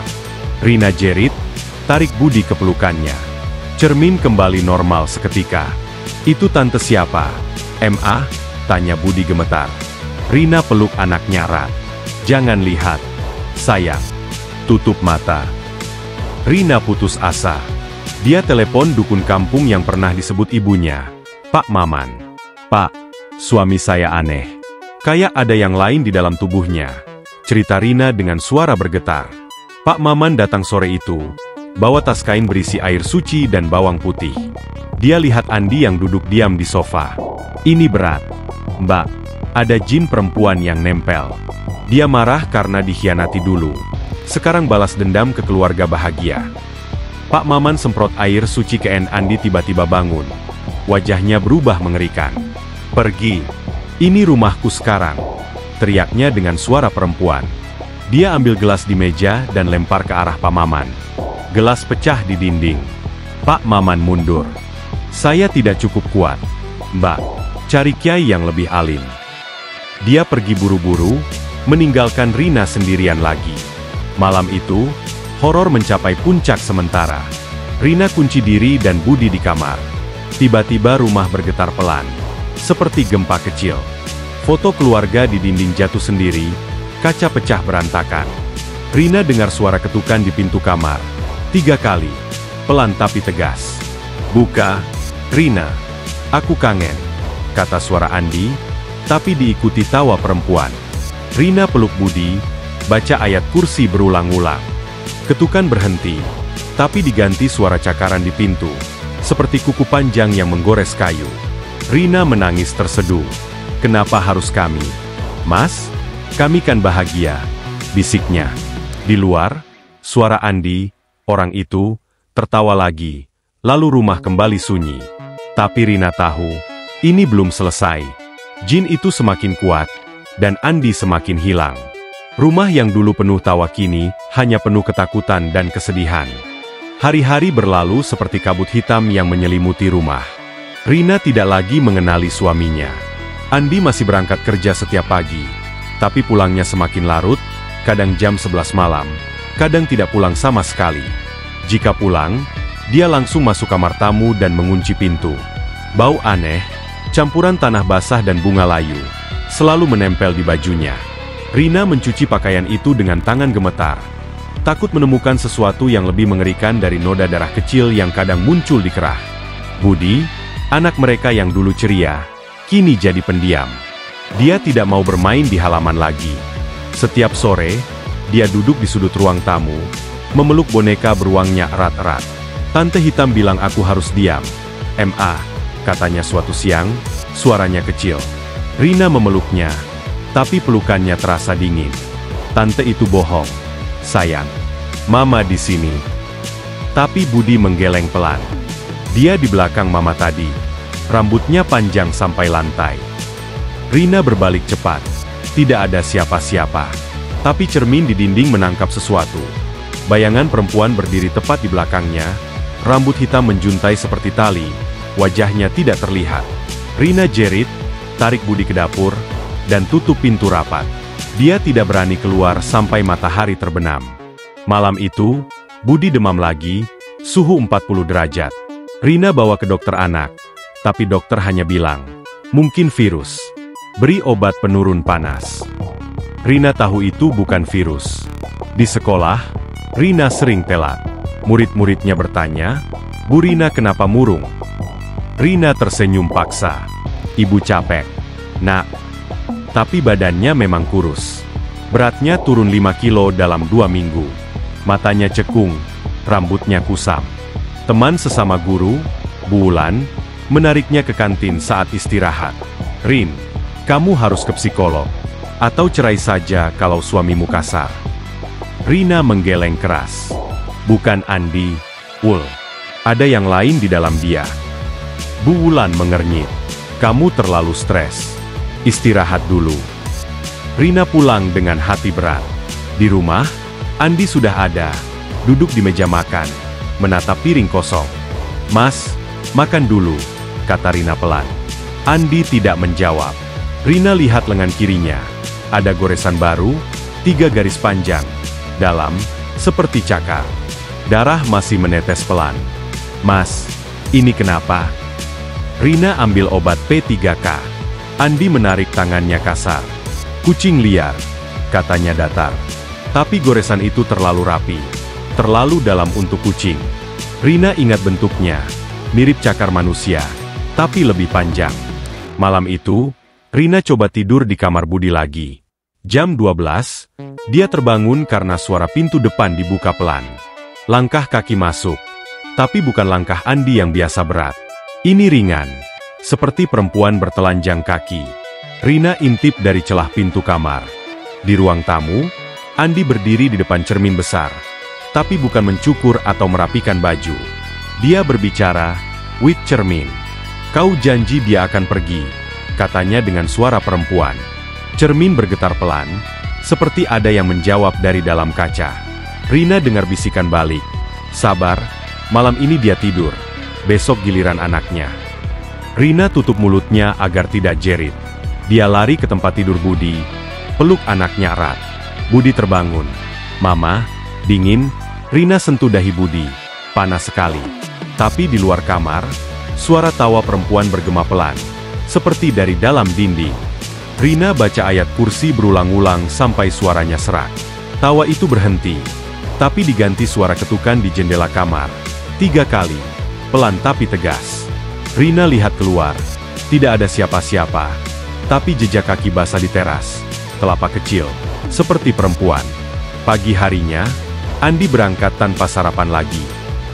Rina jerit, tarik Budi ke pelukannya. Cermin kembali normal seketika. "Itu tante siapa?" "Ma," tanya Budi gemetar. Rina peluk anaknya erat. "Jangan lihat, sayang. Tutup mata." Rina putus asa. Dia telepon dukun kampung yang pernah disebut ibunya, Pak Maman. "Pak, suami saya aneh. Kayak ada yang lain di dalam tubuhnya," cerita Rina dengan suara bergetar. Pak Maman datang sore itu, bawa tas kain berisi air suci dan bawang putih. Dia lihat Andi yang duduk diam di sofa. "Ini berat, Mbak. Ada jin perempuan yang nempel." Dia marah karena dikhianati dulu. Sekarang balas dendam ke keluarga bahagia. Pak Maman semprot air suci ke Andi tiba-tiba bangun. Wajahnya berubah mengerikan. "Pergi. Ini rumahku sekarang," teriaknya dengan suara perempuan. Dia ambil gelas di meja dan lempar ke arah Pak Maman. Gelas pecah di dinding. Pak Maman mundur. "Saya tidak cukup kuat, Mbak. Cari kiai yang lebih alim." Dia pergi buru-buru, meninggalkan Rina sendirian lagi. Malam itu, horor mencapai puncak sementara. Rina kunci diri dan Budi di kamar. Tiba-tiba rumah bergetar pelan, seperti gempa kecil. Foto keluarga di dinding jatuh sendiri, kaca pecah berantakan. Rina dengar suara ketukan di pintu kamar. 3 kali, pelan tapi tegas. "Buka, Rina. Aku kangen," kata suara Andi, tapi diikuti tawa perempuan. Rina peluk Budi, baca ayat kursi berulang-ulang. Ketukan berhenti, tapi diganti suara cakaran di pintu, seperti kuku panjang yang menggores kayu. Rina menangis terseduh. "Kenapa harus kami? Mas, kami kan bahagia," bisiknya. Di luar, suara Andi, orang itu, tertawa lagi, lalu rumah kembali sunyi. Tapi Rina tahu, ini belum selesai. Jin itu semakin kuat, dan Andi semakin hilang. Rumah yang dulu penuh tawa kini, hanya penuh ketakutan dan kesedihan. Hari-hari berlalu seperti kabut hitam yang menyelimuti rumah. Rina tidak lagi mengenali suaminya. Andi masih berangkat kerja setiap pagi, tapi pulangnya semakin larut, kadang jam 11 malam, kadang tidak pulang sama sekali. Jika pulang, dia langsung masuk kamar tamu dan mengunci pintu. Bau aneh, campuran tanah basah dan bunga layu, selalu menempel di bajunya. Rina mencuci pakaian itu dengan tangan gemetar, takut menemukan sesuatu yang lebih mengerikan dari noda darah kecil yang kadang muncul di kerah. Budi, anak mereka yang dulu ceria, kini jadi pendiam. Dia tidak mau bermain di halaman lagi. Setiap sore, dia duduk di sudut ruang tamu, memeluk boneka beruangnya erat-erat. "Tante hitam bilang aku harus diam," "Ma," katanya suatu siang, suaranya kecil. Rina memeluknya, tapi pelukannya terasa dingin. "Tante itu bohong, sayang. Mama di sini." Tapi Budi menggeleng pelan. Dia di belakang Mama tadi. Rambutnya panjang sampai lantai. Rina berbalik cepat. Tidak ada siapa-siapa. Tapi cermin di dinding menangkap sesuatu. Bayangan perempuan berdiri tepat di belakangnya. Rambut hitam menjuntai seperti tali. Wajahnya tidak terlihat. Rina jerit, tarik Budi ke dapur, dan tutup pintu rapat. Dia tidak berani keluar sampai matahari terbenam. Malam itu, Budi demam lagi, suhu 40 derajat. Rina bawa ke dokter anak, tapi dokter hanya bilang, "Mungkin virus. Beri obat penurun panas." Rina tahu itu bukan virus. Di sekolah, Rina sering telat. Murid-muridnya bertanya, "Bu Rina kenapa murung?" Rina tersenyum paksa. "Ibu capek, Nak." Tapi badannya memang kurus. Beratnya turun 5 kilo dalam 2 minggu. Matanya cekung, rambutnya kusam. Teman sesama guru, Bu Wulan, menariknya ke kantin saat istirahat. "Rin, kamu harus ke psikolog. Atau cerai saja kalau suamimu kasar." Rina menggeleng keras. "Bukan Andi, Wul. Ada yang lain di dalam dia." Bu Wulan mengernyit. "Kamu terlalu stres. Istirahat dulu." Rina pulang dengan hati berat. Di rumah, Andi sudah ada, duduk di meja makan, menatap piring kosong. "Mas, makan dulu," kata Rina pelan. Andi tidak menjawab. Rina lihat lengan kirinya. Ada goresan baru, 3 garis panjang, dalam, seperti cakar. Darah masih menetes pelan. "Mas, ini kenapa?" Rina ambil obat P3K. Andi menarik tangannya kasar. "Kucing liar," katanya datar. Tapi goresan itu terlalu rapi. Terlalu dalam untuk kucing. Rina ingat bentuknya. Mirip cakar manusia. Tapi lebih panjang. Malam itu, Rina coba tidur di kamar Budi lagi. Jam 12, dia terbangun karena suara pintu depan dibuka pelan. Langkah kaki masuk. Tapi bukan langkah Andi yang biasa berat. Ini ringan. Seperti perempuan bertelanjang kaki. Rina intip dari celah pintu kamar. Di ruang tamu, Andi berdiri di depan cermin besar. Tapi bukan mencukur atau merapikan baju. Dia berbicara, "With cermin. Kau janji dia akan pergi," katanya dengan suara perempuan. Cermin bergetar pelan, seperti ada yang menjawab dari dalam kaca. Rina dengar bisikan balik. "Sabar, malam ini dia tidur. Besok giliran anaknya." Rina tutup mulutnya agar tidak jerit. Dia lari ke tempat tidur Budi, peluk anaknya erat. Budi terbangun. "Mama, dingin." Rina sentuh dahi Budi. "Panas sekali." Tapi di luar kamar, suara tawa perempuan bergema pelan, seperti dari dalam dinding. Rina baca ayat kursi berulang-ulang sampai suaranya serak. Tawa itu berhenti, tapi diganti suara ketukan di jendela kamar. 3 kali, pelan tapi tegas. Rina lihat keluar. Tidak ada siapa-siapa, tapi jejak kaki basah di teras. Telapak kecil, seperti perempuan. Pagi harinya, Andi berangkat tanpa sarapan lagi.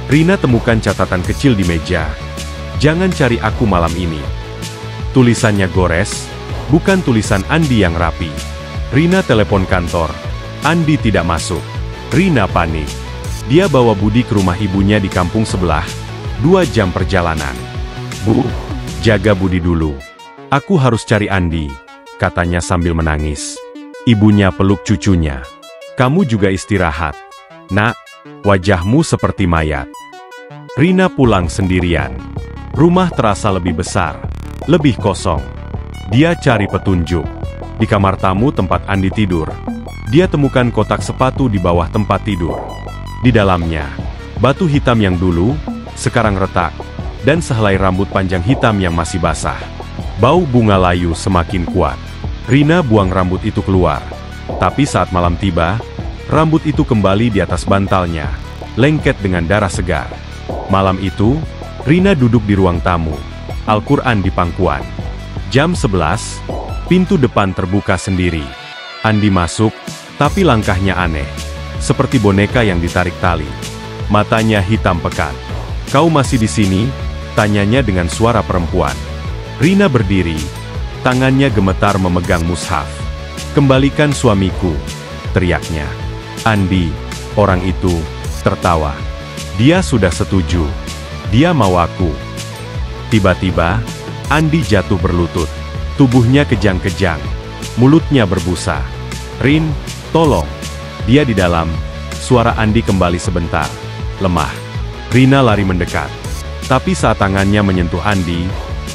Rina temukan catatan kecil di meja. "Jangan cari aku malam ini." Tulisannya gores, bukan tulisan Andi yang rapi. Rina telepon kantor. Andi tidak masuk. Rina panik. Dia bawa Budi ke rumah ibunya di kampung sebelah, 2 jam perjalanan. "Bu, jaga Budi dulu. Aku harus cari Andi," katanya sambil menangis. Ibunya peluk cucunya. "Kamu juga istirahat, Nak. Wajahmu seperti mayat." Rina pulang sendirian. Rumah terasa lebih besar, lebih kosong. Dia cari petunjuk. Di kamar tamu tempat Andi tidur, dia temukan kotak sepatu di bawah tempat tidur. Di dalamnya, batu hitam yang dulu, sekarang retak, dan sehelai rambut panjang hitam yang masih basah. Bau bunga layu semakin kuat. Rina buang rambut itu keluar. Tapi saat malam tiba, rambut itu kembali di atas bantalnya, lengket dengan darah segar. Malam itu, Rina duduk di ruang tamu, Al-Quran di pangkuan. Jam 11, pintu depan terbuka sendiri. Andi masuk, tapi langkahnya aneh. Seperti boneka yang ditarik tali. Matanya hitam pekat. "Kau masih di sini?" Tanyanya dengan suara perempuan. Rina berdiri, tangannya gemetar memegang mushaf. "Kembalikan suamiku," teriaknya. Andi, orang itu, tertawa. "Dia sudah setuju. Dia mau aku." Tiba-tiba, Andi jatuh berlutut. Tubuhnya kejang-kejang. Mulutnya berbusa. "Rin, tolong. Dia di dalam." Suara Andi kembali sebentar. Lemah. Rina lari mendekat. Tapi saat tangannya menyentuh Andi,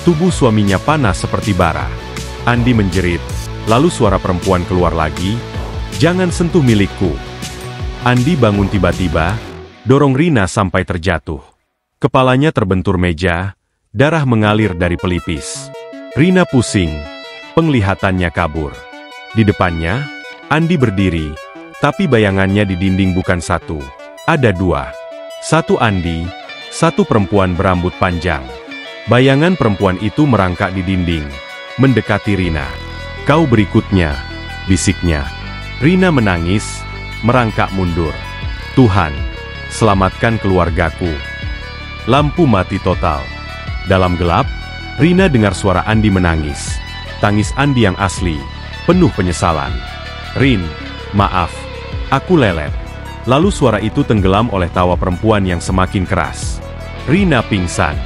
tubuh suaminya panas seperti bara. Andi menjerit. Lalu suara perempuan keluar lagi. "Jangan sentuh milikku." Andi bangun tiba-tiba, dorong Rina sampai terjatuh. Kepalanya terbentur meja, darah mengalir dari pelipis. Rina pusing, penglihatannya kabur. Di depannya, Andi berdiri, tapi bayangannya di dinding bukan satu. Ada dua. Satu Andi, satu perempuan berambut panjang. Bayangan perempuan itu merangkak di dinding, mendekati Rina. "Kau berikutnya," bisiknya. Rina menangis, merangkak mundur. "Tuhan, selamatkan keluargaku." Lampu mati total. Dalam gelap, Rina dengar suara Andi menangis. Tangis Andi yang asli, penuh penyesalan. "Rin, maaf, aku lelet." Lalu suara itu tenggelam oleh tawa perempuan yang semakin keras. Rina pingsan.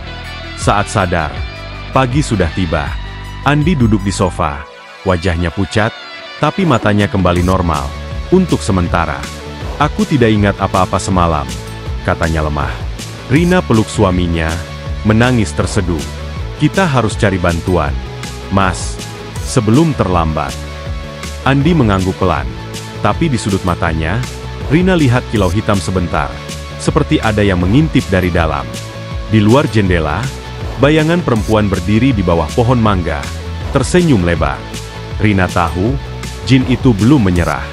Saat sadar, pagi sudah tiba. Andi duduk di sofa, wajahnya pucat, tapi matanya kembali normal. Untuk sementara. "Aku tidak ingat apa-apa semalam," katanya lemah. Rina peluk suaminya, menangis terseduh. "Kita harus cari bantuan, Mas, sebelum terlambat." Andi mengangguk pelan, tapi di sudut matanya, Rina lihat kilau hitam sebentar, seperti ada yang mengintip dari dalam. Di luar jendela, bayangan perempuan berdiri di bawah pohon mangga, tersenyum lebar. Rina tahu, jin itu belum menyerah,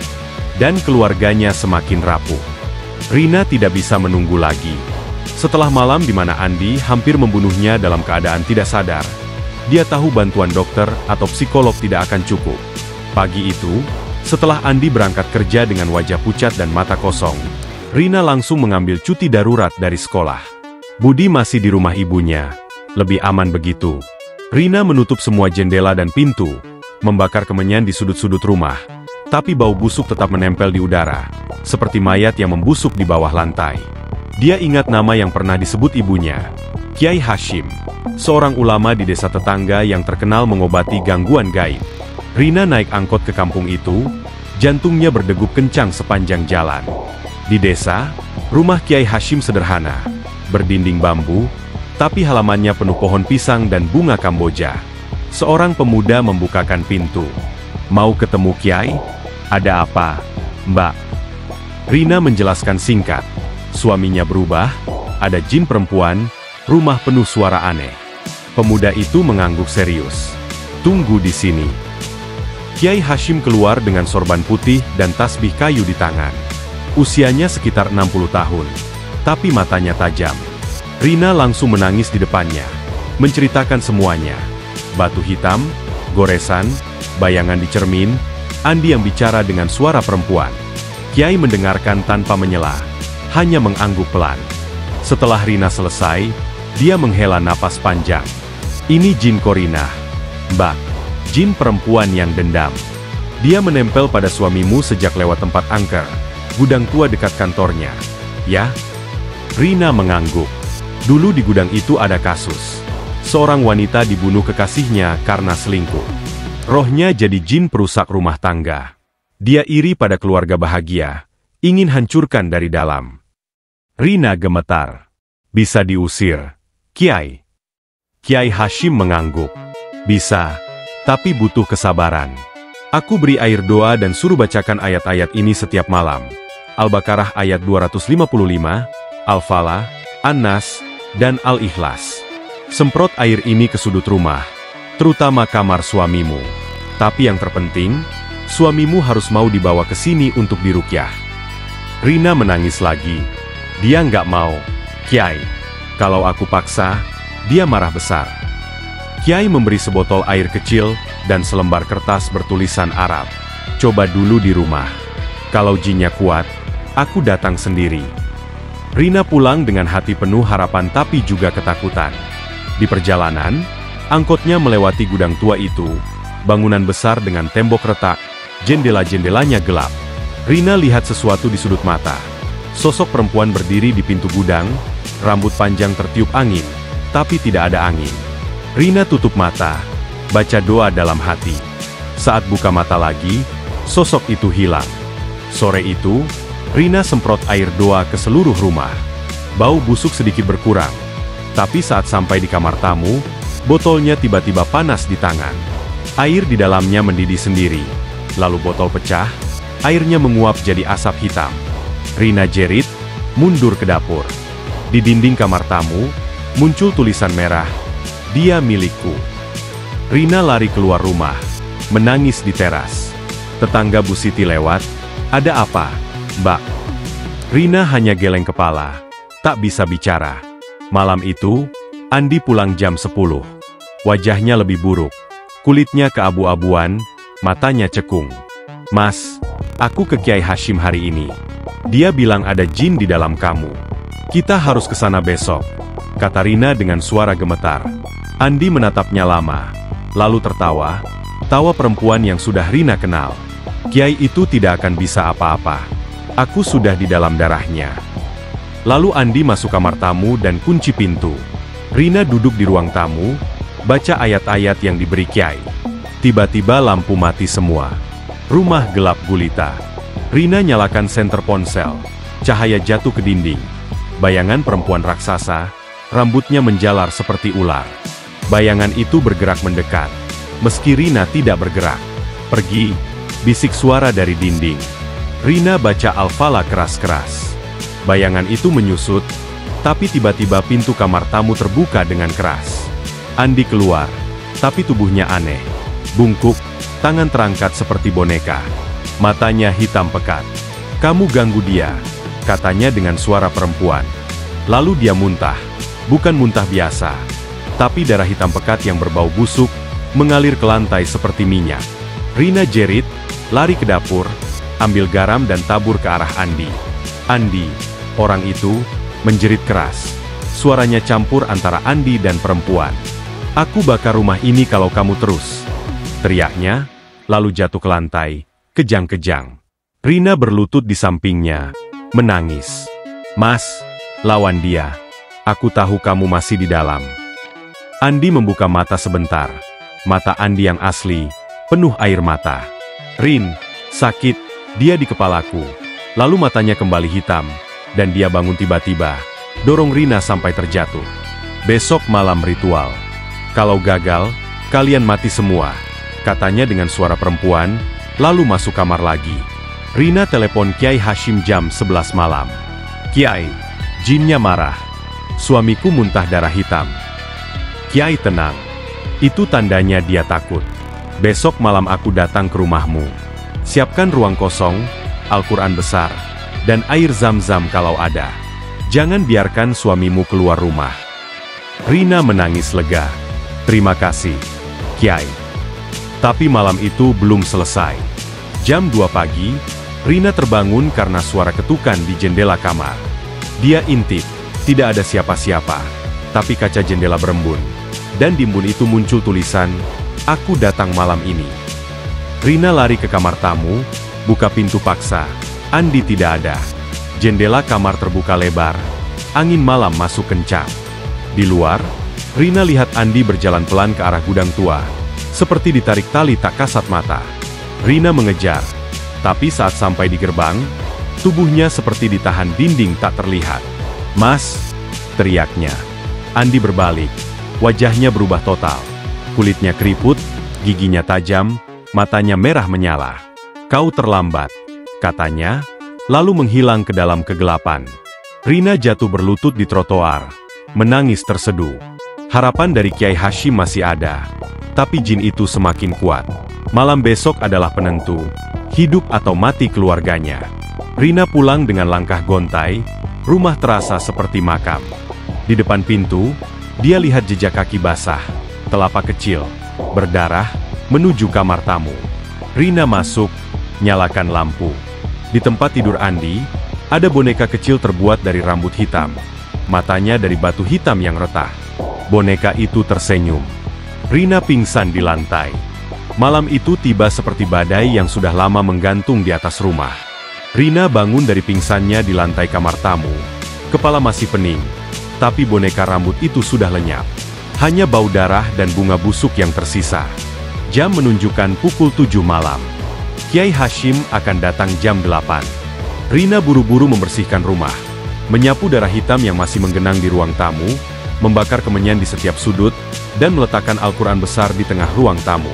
dan keluarganya semakin rapuh. Rina tidak bisa menunggu lagi. Setelah malam di mana Andi hampir membunuhnya dalam keadaan tidak sadar, dia tahu bantuan dokter atau psikolog tidak akan cukup. Pagi itu, setelah Andi berangkat kerja dengan wajah pucat dan mata kosong, Rina langsung mengambil cuti darurat dari sekolah. Budi masih di rumah ibunya. Lebih aman begitu. Rina menutup semua jendela dan pintu, membakar kemenyan di sudut-sudut rumah. Tapi bau busuk tetap menempel di udara, seperti mayat yang membusuk di bawah lantai. Dia ingat nama yang pernah disebut ibunya, Kiai Hashim, seorang ulama di desa tetangga yang terkenal mengobati gangguan gaib. Rina naik angkot ke kampung itu, jantungnya berdegup kencang sepanjang jalan. Di desa, rumah Kiai Hashim sederhana, berdinding bambu, tapi halamannya penuh pohon pisang dan bunga kamboja. Seorang pemuda membukakan pintu. "Mau ketemu Kiai? Ada apa, Mbak?" Rina menjelaskan singkat. Suaminya berubah, ada jin perempuan, rumah penuh suara aneh. Pemuda itu mengangguk serius. "Tunggu di sini." Kiai Hashim keluar dengan sorban putih dan tasbih kayu di tangan. Usianya sekitar 60 tahun, tapi matanya tajam. Rina langsung menangis di depannya, menceritakan semuanya. Batu hitam, goresan, bayangan di cermin, Andi yang bicara dengan suara perempuan. Kiai mendengarkan tanpa menyela, hanya mengangguk pelan. Setelah Rina selesai, dia menghela napas panjang. "Ini jin Korina, Mbak. Jin perempuan yang dendam. Dia menempel pada suamimu sejak lewat tempat angker, gudang tua dekat kantornya. Ya?" Rina mengangguk. Dulu di gudang itu ada kasus. Seorang wanita dibunuh kekasihnya karena selingkuh. Rohnya jadi jin perusak rumah tangga. Dia iri pada keluarga bahagia, ingin hancurkan dari dalam. Rina gemetar. "Bisa diusir, Kiai?" Kiai Hashim mengangguk. "Bisa. Tapi butuh kesabaran. Aku beri air doa dan suruh bacakan ayat-ayat ini setiap malam. Al-Baqarah ayat 255, Al-Falah, An-Nas, dan Al-Ikhlas. Semprot air ini ke sudut rumah, terutama kamar suamimu. Tapi yang terpenting, suamimu harus mau dibawa ke sini untuk diruqyah." Rina menangis lagi. Dia nggak mau. "Kiai, kalau aku paksa, dia marah besar." Kiai memberi sebotol air kecil dan selembar kertas bertulisan Arab. "Coba dulu di rumah. Kalau jinnya kuat, aku datang sendiri." Rina pulang dengan hati penuh harapan tapi juga ketakutan. Di perjalanan, angkotnya melewati gudang tua itu, bangunan besar dengan tembok retak, jendela-jendelanya gelap. Rina lihat sesuatu di sudut mata. Sosok perempuan berdiri di pintu gudang, rambut panjang tertiup angin, tapi tidak ada angin. Rina tutup mata, baca doa dalam hati. Saat buka mata lagi, sosok itu hilang. Sore itu, Rina semprot air doa ke seluruh rumah. Bau busuk sedikit berkurang. Tapi saat sampai di kamar tamu, botolnya tiba-tiba panas di tangan. Air di dalamnya mendidih sendiri. Lalu botol pecah, airnya menguap jadi asap hitam. Rina jerit, mundur ke dapur. Di dinding kamar tamu, muncul tulisan merah, "Dia milikku." Rina lari keluar rumah, menangis di teras. Tetangga Bu Siti lewat, "Ada apa, Mbak?" Rina hanya geleng kepala, tak bisa bicara. Malam itu, Andi pulang jam 10. Wajahnya lebih buruk. Kulitnya keabu-abuan, matanya cekung. "Mas, aku ke Kiai Hashim hari ini. Dia bilang ada jin di dalam kamu. Kita harus ke sana besok," kata Rina dengan suara gemetar. Andi menatapnya lama, lalu tertawa, tawa perempuan yang sudah Rina kenal. "Kiai itu tidak akan bisa apa-apa. Aku sudah di dalam darahnya." Lalu Andi masuk kamar tamu dan kunci pintu. Rina duduk di ruang tamu, baca ayat-ayat yang diberi Kiai. Tiba-tiba lampu mati semua. Rumah gelap gulita. Rina nyalakan senter ponsel. Cahaya jatuh ke dinding. Bayangan perempuan raksasa, rambutnya menjalar seperti ular. Bayangan itu bergerak mendekat. Meski Rina tidak bergerak. "Pergi," bisik suara dari dinding. Rina baca Al-Falaq keras-keras. Bayangan itu menyusut, tapi tiba-tiba pintu kamar tamu terbuka dengan keras. Andi keluar, tapi tubuhnya aneh. Bungkuk, tangan terangkat seperti boneka. Matanya hitam pekat. "Kamu ganggu dia," katanya dengan suara perempuan. Lalu dia muntah. Bukan muntah biasa, tapi darah hitam pekat yang berbau busuk, mengalir ke lantai seperti minyak. Rina jerit, lari ke dapur, ambil garam dan tabur ke arah Andi. "Andi," orang itu menjerit keras. Suaranya campur antara Andi dan perempuan. "Aku bakar rumah ini kalau kamu terus," teriaknya, lalu jatuh ke lantai, kejang-kejang. Rina berlutut di sampingnya, menangis. "Mas, lawan dia. Aku tahu kamu masih di dalam." Andi membuka mata sebentar. Mata Andi yang asli, penuh air mata. "Rin, sakit, dia di kepalaku." Lalu matanya kembali hitam, dan dia bangun tiba-tiba, dorong Rina sampai terjatuh. "Besok malam ritual. Kalau gagal, kalian mati semua," katanya dengan suara perempuan, lalu masuk kamar lagi. Rina telepon Kiai Hashim jam 11 malam. "Kiai, jinnya marah. Suamiku muntah darah hitam." "Kiai tenang. Itu tandanya dia takut. Besok malam aku datang ke rumahmu. Siapkan ruang kosong, Al-Quran besar, dan air zam-zam kalau ada. Jangan biarkan suamimu keluar rumah." Rina menangis lega. "Terima kasih, Kiai." Tapi malam itu belum selesai. Jam 2 pagi, Rina terbangun karena suara ketukan di jendela kamar. Dia intip, tidak ada siapa-siapa, tapi kaca jendela berembun. Dan di embun itu muncul tulisan, "Aku datang malam ini." Rina lari ke kamar tamu, buka pintu paksa. Andi tidak ada. Jendela kamar terbuka lebar. Angin malam masuk kencang. Di luar, Rina lihat Andi berjalan pelan ke arah gudang tua. Seperti ditarik tali tak kasat mata. Rina mengejar. Tapi saat sampai di gerbang, tubuhnya seperti ditahan dinding tak terlihat. "Mas!" teriaknya. Andi berbalik. Wajahnya berubah total. Kulitnya keriput, giginya tajam, matanya merah menyala. "Kau terlambat," katanya, lalu menghilang ke dalam kegelapan. Rina jatuh berlutut di trotoar, menangis terseduh. Harapan dari Kiai Hashim masih ada, tapi jin itu semakin kuat. Malam besok adalah penentu, hidup atau mati keluarganya. Rina pulang dengan langkah gontai, rumah terasa seperti makam. Di depan pintu, dia lihat jejak kaki basah, telapak kecil, berdarah, menuju kamar tamu. Rina masuk, nyalakan lampu. Di tempat tidur Andi, ada boneka kecil terbuat dari rambut hitam. Matanya dari batu hitam yang retak. Boneka itu tersenyum. Rina pingsan di lantai. Malam itu tiba seperti badai yang sudah lama menggantung di atas rumah. Rina bangun dari pingsannya di lantai kamar tamu. Kepala masih pening, tapi boneka rambut itu sudah lenyap. Hanya bau darah dan bunga busuk yang tersisa. Jam menunjukkan pukul 7 malam. Kiai Hashim akan datang jam 8. Rina buru-buru membersihkan rumah, menyapu darah hitam yang masih menggenang di ruang tamu, membakar kemenyan di setiap sudut, dan meletakkan Al-Quran besar di tengah ruang tamu.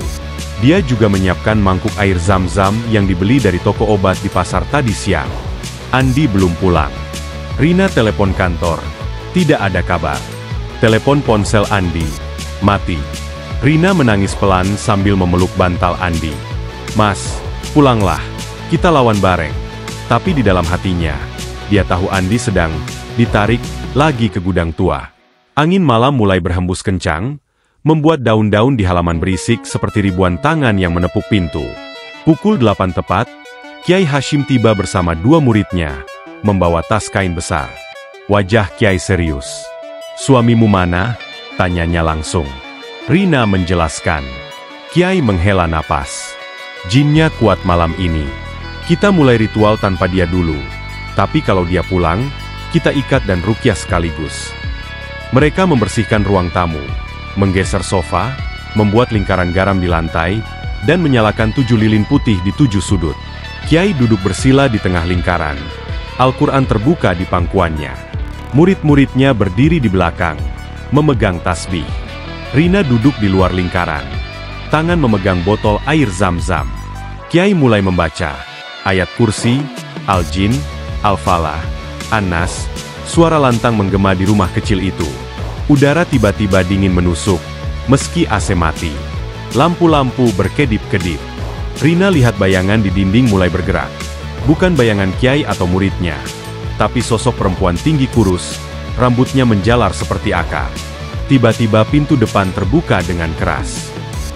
Dia juga menyiapkan mangkuk air zam-zam yang dibeli dari toko obat di pasar tadi siang. Andi belum pulang. Rina telepon kantor. Tidak ada kabar. Telepon ponsel Andi. Mati. Rina menangis pelan sambil memeluk bantal Andi. "Mas, pulanglah. Kita lawan bareng." Tapi di dalam hatinya, dia tahu Andi sedang ditarik lagi ke gudang tua. Angin malam mulai berhembus kencang, membuat daun-daun di halaman berisik seperti ribuan tangan yang menepuk pintu. Pukul 8 tepat, Kiai Hashim tiba bersama 2 muridnya, membawa tas kain besar. Wajah Kiai serius. "Suamimu mana?" tanyanya langsung. Rina menjelaskan. Kiai menghela napas. "Jinnya kuat malam ini. Kita mulai ritual tanpa dia dulu. Tapi kalau dia pulang, kita ikat dan ruqyah sekaligus." Mereka membersihkan ruang tamu, menggeser sofa, membuat lingkaran garam di lantai, dan menyalakan 7 lilin putih di 7 sudut. Kiai duduk bersila di tengah lingkaran. Al-Quran terbuka di pangkuannya. Murid-muridnya berdiri di belakang, memegang tasbih. Rina duduk di luar lingkaran. Tangan memegang botol air zam-zam. Kiai mulai membaca ayat kursi, Al-Jin, Al-Falah, An-Nas. Suara lantang menggema di rumah kecil itu. Udara tiba-tiba dingin menusuk, meski AC mati. Lampu-lampu berkedip-kedip. Rina lihat bayangan di dinding mulai bergerak. Bukan bayangan Kiai atau muridnya, tapi sosok perempuan tinggi kurus, rambutnya menjalar seperti akar. Tiba-tiba pintu depan terbuka dengan keras.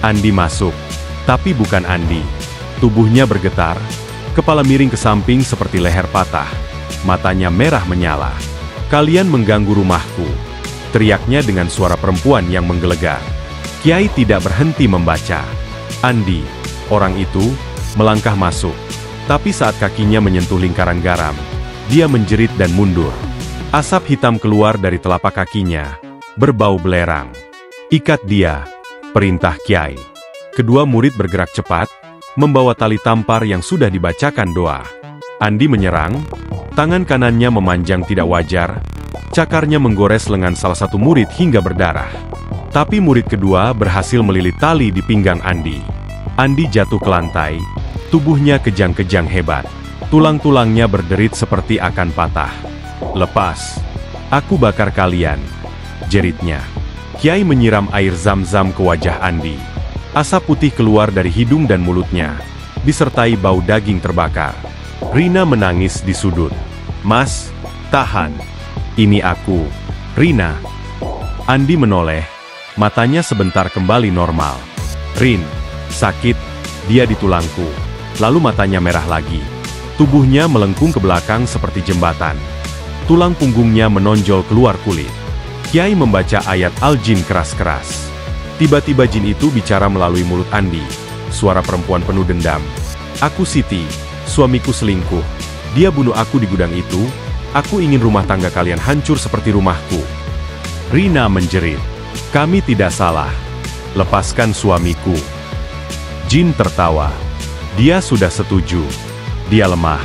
Andi masuk, tapi bukan Andi. Tubuhnya bergetar, kepala miring ke samping seperti leher patah. Matanya merah menyala. "Kalian mengganggu rumahku," teriaknya dengan suara perempuan yang menggelegar. Kiai tidak berhenti membaca. Andi, orang itu, melangkah masuk. Tapi saat kakinya menyentuh lingkaran garam, dia menjerit dan mundur. Asap hitam keluar dari telapak kakinya, berbau belerang. "Ikat dia," perintah Kiai. Kedua murid bergerak cepat, membawa tali tampar yang sudah dibacakan doa. Andi menyerang, tangan kanannya memanjang tidak wajar, cakarnya menggores lengan salah satu murid hingga berdarah. Tapi murid kedua berhasil melilit tali di pinggang Andi. Andi jatuh ke lantai, tubuhnya kejang-kejang hebat. Tulang-tulangnya berderit seperti akan patah. "Lepas, aku bakar kalian," jeritnya. Kiai menyiram air zam-zam ke wajah Andi. Asap putih keluar dari hidung dan mulutnya, disertai bau daging terbakar. Rina menangis di sudut. "Mas, tahan. Ini aku, Rina." Andi menoleh, matanya sebentar kembali normal. "Rin, sakit," dia di tulangku. Lalu matanya merah lagi. Tubuhnya melengkung ke belakang seperti jembatan. Tulang punggungnya menonjol keluar kulit. Kiai membaca ayat Al-Jin keras-keras. Tiba-tiba jin itu bicara melalui mulut Andi. Suara perempuan penuh dendam. "Aku Siti, suamiku selingkuh. Dia bunuh aku di gudang itu. Aku ingin rumah tangga kalian hancur seperti rumahku." Rina menjerit. "Kami tidak salah. Lepaskan suamiku." Jin tertawa. "Dia sudah setuju. Dia lemah.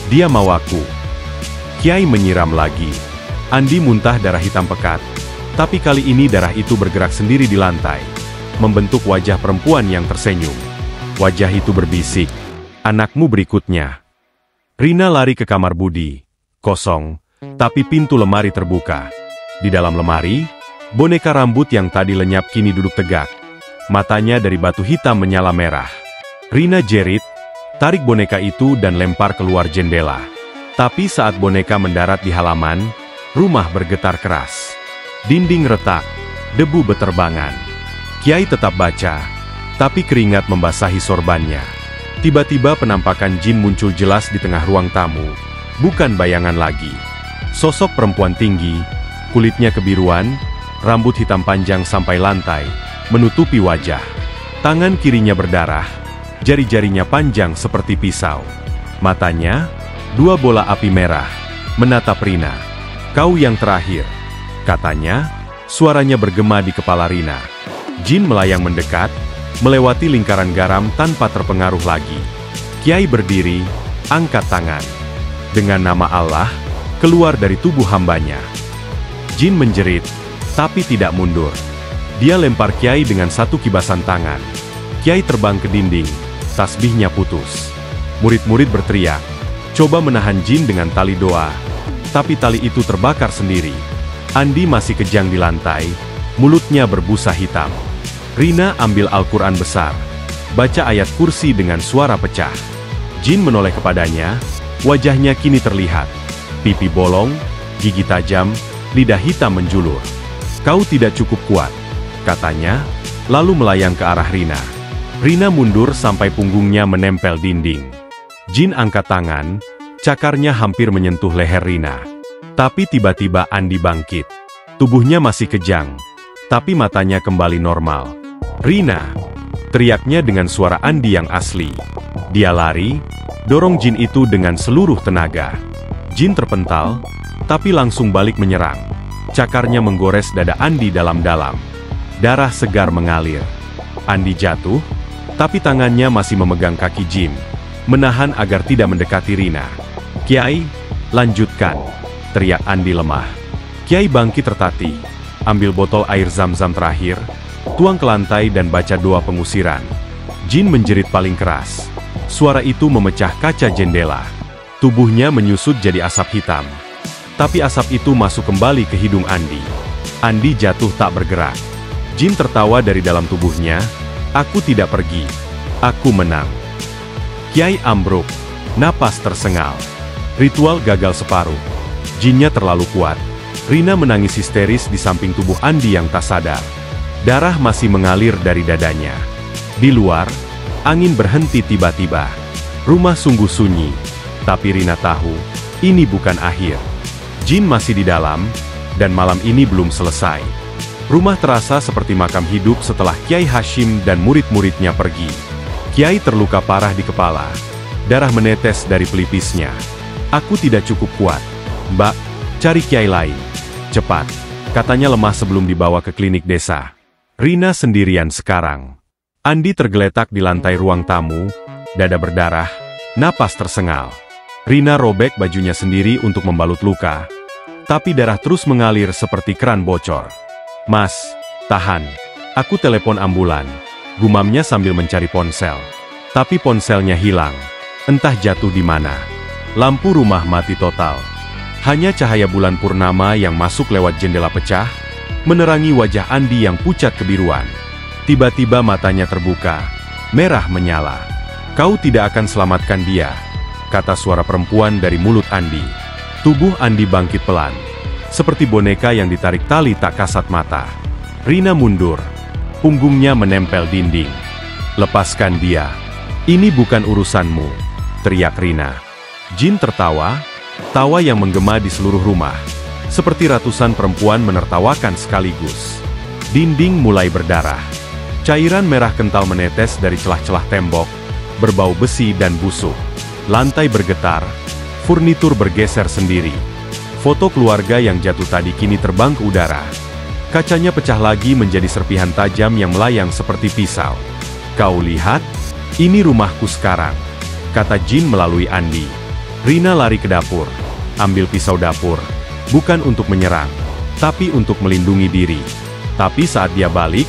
Dia mau aku." Kiai menyiram lagi. Andi muntah darah hitam pekat. Tapi kali ini darah itu bergerak sendiri di lantai, membentuk wajah perempuan yang tersenyum. Wajah itu berbisik, "Anakmu berikutnya." Rina lari ke kamar Budi. Kosong, tapi pintu lemari terbuka. Di dalam lemari, boneka rambut yang tadi lenyap kini duduk tegak. Matanya dari batu hitam menyala merah. Rina jerit, tarik boneka itu dan lempar keluar jendela. Tapi saat boneka mendarat di halaman, rumah bergetar keras. Dinding retak, debu beterbangan. Kiai tetap baca, tapi keringat membasahi sorbannya. Tiba-tiba penampakan jin muncul jelas di tengah ruang tamu. Bukan bayangan lagi. Sosok perempuan tinggi, kulitnya kebiruan, rambut hitam panjang sampai lantai, menutupi wajah. Tangan kirinya berdarah, jari-jarinya panjang seperti pisau. Matanya, dua bola api merah, menatap Rina. "Kau yang terakhir," katanya, suaranya bergema di kepala Rina. Jin melayang mendekat, melewati lingkaran garam tanpa terpengaruh lagi. Kiai berdiri, angkat tangan. Dengan nama Allah, keluar dari tubuh hambanya. Jin menjerit, tapi tidak mundur. Dia lempar Kiai dengan satu kibasan tangan. Kiai terbang ke dinding, tasbihnya putus. Murid-murid berteriak, coba menahan Jin dengan tali doa, tapi tali itu terbakar sendiri. Andi masih kejang di lantai, mulutnya berbusa hitam. Rina ambil Al-Quran besar, baca ayat kursi dengan suara pecah. Jin menoleh kepadanya, wajahnya kini terlihat. Pipi bolong, gigi tajam, lidah hitam menjulur. "Kau tidak cukup kuat," katanya, lalu melayang ke arah Rina. Rina mundur sampai punggungnya menempel dinding. Jin angkat tangan, cakarnya hampir menyentuh leher Rina. Tapi tiba-tiba Andi bangkit. Tubuhnya masih kejang, tapi matanya kembali normal. "Rina!" teriaknya dengan suara Andi yang asli. Dia lari, dorong Jin itu dengan seluruh tenaga. Jin terpental, tapi langsung balik menyerang. Cakarnya menggores dada Andi dalam-dalam. Darah segar mengalir. Andi jatuh, tapi tangannya masih memegang kaki Jin, menahan agar tidak mendekati Rina. "Kiai, lanjutkan," teriak Andi lemah. Kiai bangkit tertatih, ambil botol air zam-zam terakhir, tuang ke lantai dan baca doa pengusiran. Jin menjerit paling keras. Suara itu memecah kaca jendela. Tubuhnya menyusut jadi asap hitam. Tapi asap itu masuk kembali ke hidung Andi. Andi jatuh tak bergerak. Jin tertawa dari dalam tubuhnya, "Aku tidak pergi. Aku menang." Kiai ambruk, napas tersengal. Ritual gagal separuh. Jinnya terlalu kuat. Rina menangis histeris di samping tubuh Andi yang tak sadar. Darah masih mengalir dari dadanya. Di luar, angin berhenti tiba-tiba. Rumah sungguh sunyi. Tapi Rina tahu, ini bukan akhir. Jin masih di dalam, dan malam ini belum selesai. Rumah terasa seperti makam hidup setelah Kiai Hashim dan murid-muridnya pergi. Kiai terluka parah di kepala. Darah menetes dari pelipisnya. "Aku tidak cukup kuat. Mbak, cari Kiai lain. Cepat," katanya lemah sebelum dibawa ke klinik desa. Rina sendirian sekarang. Andi tergeletak di lantai ruang tamu, dada berdarah, napas tersengal. Rina robek bajunya sendiri untuk membalut luka, tapi darah terus mengalir seperti keran bocor. "Mas, tahan. Aku telepon ambulan," gumamnya sambil mencari ponsel. Tapi ponselnya hilang. Entah jatuh di mana. Lampu rumah mati total. Hanya cahaya bulan purnama yang masuk lewat jendela pecah, menerangi wajah Andi yang pucat kebiruan. Tiba-tiba matanya terbuka, merah menyala. "Kau tidak akan selamatkan dia," kata suara perempuan dari mulut Andi. Tubuh Andi bangkit pelan, seperti boneka yang ditarik tali tak kasat mata. Rina mundur, punggungnya menempel dinding. "Lepaskan dia. Ini bukan urusanmu," teriak Rina. Jin tertawa, tawa yang menggema di seluruh rumah. Seperti ratusan perempuan menertawakan sekaligus. Dinding mulai berdarah. Cairan merah kental menetes dari celah-celah tembok, berbau besi dan busuk. Lantai bergetar, furnitur bergeser sendiri. Foto keluarga yang jatuh tadi kini terbang ke udara. Kacanya pecah lagi menjadi serpihan tajam yang melayang seperti pisau. "Kau lihat? Ini rumahku sekarang," kata Jin melalui Andi. Rina lari ke dapur, ambil pisau dapur, bukan untuk menyerang, tapi untuk melindungi diri. Tapi saat dia balik,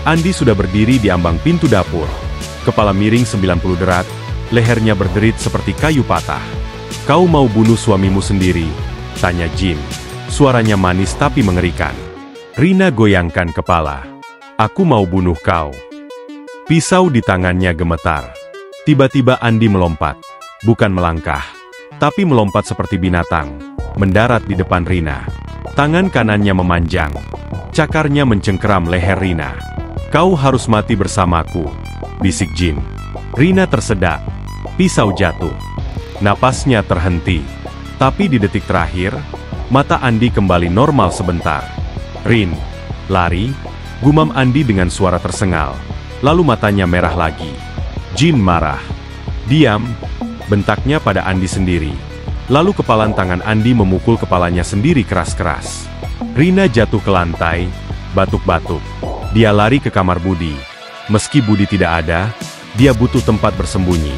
Andi sudah berdiri di ambang pintu dapur. Kepala miring 90 derajat, lehernya berderit seperti kayu patah. "Kau mau bunuh suamimu sendiri?" tanya Jin. Suaranya manis tapi mengerikan. Rina goyangkan kepala. "Aku mau bunuh kau." Pisau di tangannya gemetar. Tiba-tiba Andi melompat. Bukan melangkah, tapi melompat seperti binatang, mendarat di depan Rina. Tangan kanannya memanjang. Cakarnya mencengkeram leher Rina. "Kau harus mati bersamaku," bisik Jin. Rina tersedak. Pisau jatuh. Napasnya terhenti. Tapi di detik terakhir, mata Andi kembali normal sebentar. "Rin, Lari, gumam Andi dengan suara tersengal. Lalu matanya merah lagi. Jin marah. Diam, bentaknya pada Andi sendiri. Lalu kepalan tangan Andi memukul kepalanya sendiri keras-keras. Rina jatuh ke lantai, batuk-batuk. Dia lari ke kamar Budi. Meski Budi tidak ada, dia butuh tempat bersembunyi.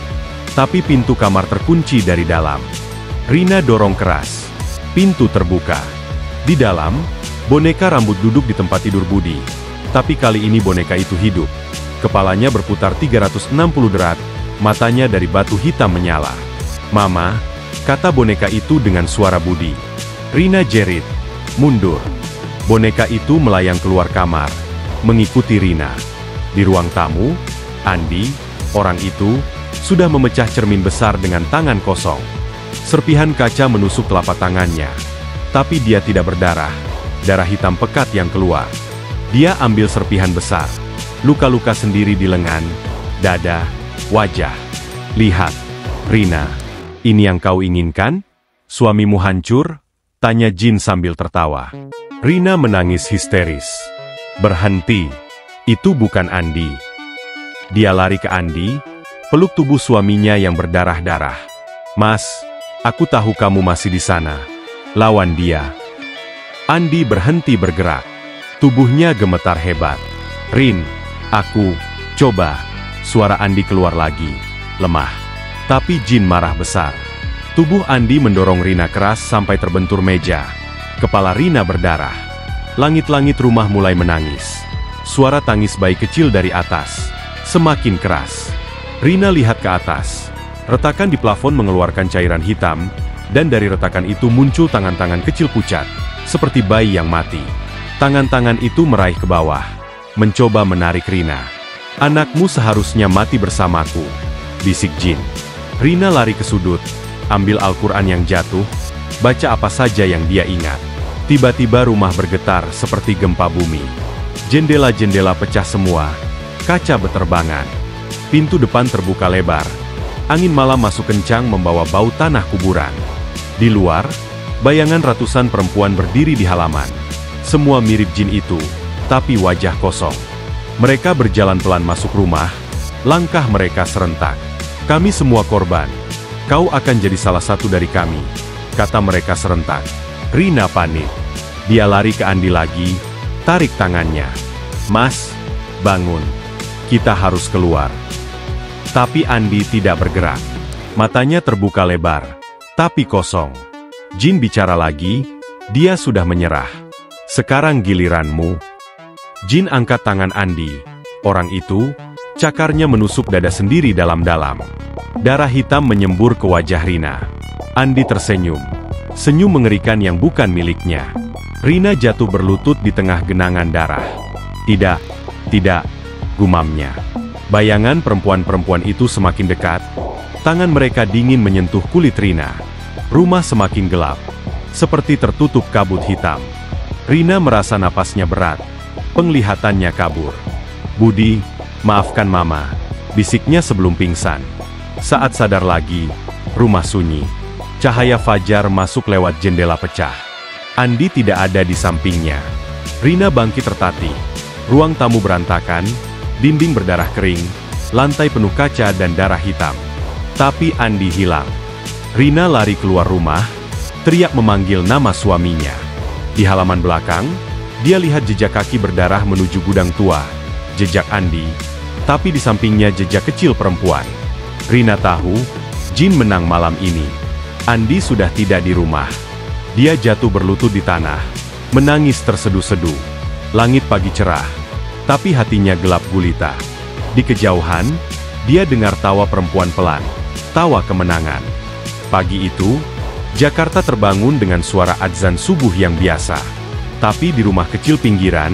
Tapi pintu kamar terkunci dari dalam. Rina dorong keras. Pintu terbuka. Di dalam, boneka rambut duduk di tempat tidur Budi. Tapi kali ini boneka itu hidup. Kepalanya berputar 360 derajat, matanya dari batu hitam menyala. "Mama," kata boneka itu dengan suara Budi. Rina jerit. Mundur. Boneka itu melayang keluar kamar, mengikuti Rina. Di ruang tamu, Andi, orang itu, sudah memecah cermin besar dengan tangan kosong. Serpihan kaca menusuk telapak tangannya. Tapi dia tidak berdarah. Darah hitam pekat yang keluar. Dia ambil serpihan besar. Luka-luka sendiri di lengan, dada, wajah. "Lihat, Rina. Ini yang kau inginkan? Suamimu hancur?" tanya Jin sambil tertawa. Rina menangis histeris. "Berhenti. Itu bukan Andi." Dia lari ke Andi, peluk tubuh suaminya yang berdarah-darah. "Mas, aku tahu kamu masih di sana. Lawan dia." Andi berhenti bergerak. Tubuhnya gemetar hebat. "Rin, aku, coba." Suara Andi keluar lagi, lemah. Tapi Jin marah besar. Tubuh Andi mendorong Rina keras sampai terbentur meja. Kepala Rina berdarah. Langit-langit rumah mulai menangis. Suara tangis bayi kecil dari atas. Semakin keras. Rina lihat ke atas. Retakan di plafon mengeluarkan cairan hitam, dan dari retakan itu muncul tangan-tangan kecil pucat, seperti bayi yang mati. Tangan-tangan itu meraih ke bawah, mencoba menarik Rina. "Anakmu seharusnya mati bersamaku," bisik Jin. Rina lari ke sudut, ambil Al-Quran yang jatuh, baca apa saja yang dia ingat. Tiba-tiba rumah bergetar seperti gempa bumi. Jendela-jendela pecah semua, kaca beterbangan. Pintu depan terbuka lebar. Angin malam masuk kencang membawa bau tanah kuburan. Di luar, bayangan ratusan perempuan berdiri di halaman. Semua mirip Jin itu, tapi wajah kosong. Mereka berjalan pelan masuk rumah, langkah mereka serentak. "Kami semua korban. Kau akan jadi salah satu dari kami," kata mereka serentak. Rina panik. Dia lari ke Andi lagi, tarik tangannya. "Mas, bangun. Kita harus keluar." Tapi Andi tidak bergerak. Matanya terbuka lebar, tapi kosong. Jin bicara lagi, dia sudah menyerah. "Sekarang giliranmu." Jin angkat tangan Andi. Orang itu, cakarnya menusuk dada sendiri dalam-dalam. Darah hitam menyembur ke wajah Rina. Andi tersenyum. Senyum mengerikan yang bukan miliknya. Rina jatuh berlutut di tengah genangan darah. "Tidak, tidak," gumamnya. Bayangan perempuan-perempuan itu semakin dekat. Tangan mereka dingin menyentuh kulit Rina. Rumah semakin gelap, seperti tertutup kabut hitam. Rina merasa napasnya berat. Penglihatannya kabur. "Budi, maafkan Mama," bisiknya sebelum pingsan. Saat sadar lagi, rumah sunyi. Cahaya fajar masuk lewat jendela pecah. Andi tidak ada di sampingnya. Rina bangkit tertatih. Ruang tamu berantakan, dinding berdarah kering, lantai penuh kaca dan darah hitam. Tapi Andi hilang. Rina lari keluar rumah, teriak memanggil nama suaminya. Di halaman belakang, dia lihat jejak kaki berdarah menuju gudang tua. Jejak Andi, tapi di sampingnya jejak kecil perempuan. Rina tahu, Jin menang malam ini. Andi sudah tidak di rumah. Dia jatuh berlutut di tanah, menangis terseduh-seduh. Langit pagi cerah, tapi hatinya gelap gulita. Di kejauhan, dia dengar tawa perempuan pelan, tawa kemenangan. Pagi itu, Jakarta terbangun dengan suara adzan subuh yang biasa. Tapi di rumah kecil pinggiran,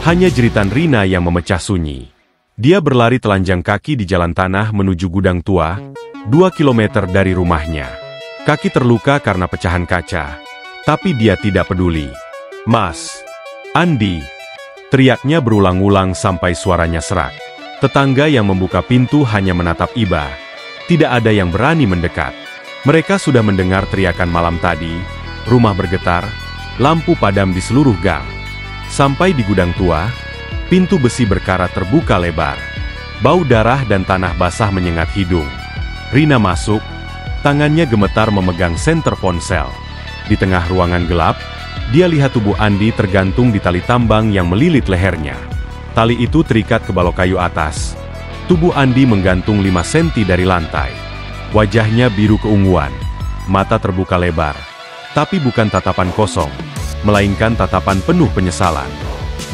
hanya jeritan Rina yang memecah sunyi. Dia berlari telanjang kaki di jalan tanah menuju gudang tua, 2 kilometer dari rumahnya. Kaki terluka karena pecahan kaca, tapi dia tidak peduli. "Mas, Andi!" teriaknya berulang-ulang sampai suaranya serak. Tetangga yang membuka pintu hanya menatap iba. Tidak ada yang berani mendekat. Mereka sudah mendengar teriakan malam tadi. Rumah bergetar, lampu padam di seluruh gang. Sampai di gudang tua, pintu besi berkarat terbuka lebar. Bau darah dan tanah basah menyengat hidung. Rina masuk, tangannya gemetar memegang senter ponsel. Di tengah ruangan gelap, dia lihat tubuh Andi tergantung di tali tambang yang melilit lehernya. Tali itu terikat ke balok kayu atas. Tubuh Andi menggantung 5 senti dari lantai. Wajahnya biru keunguan, mata terbuka lebar. Tapi bukan tatapan kosong, melainkan tatapan penuh penyesalan.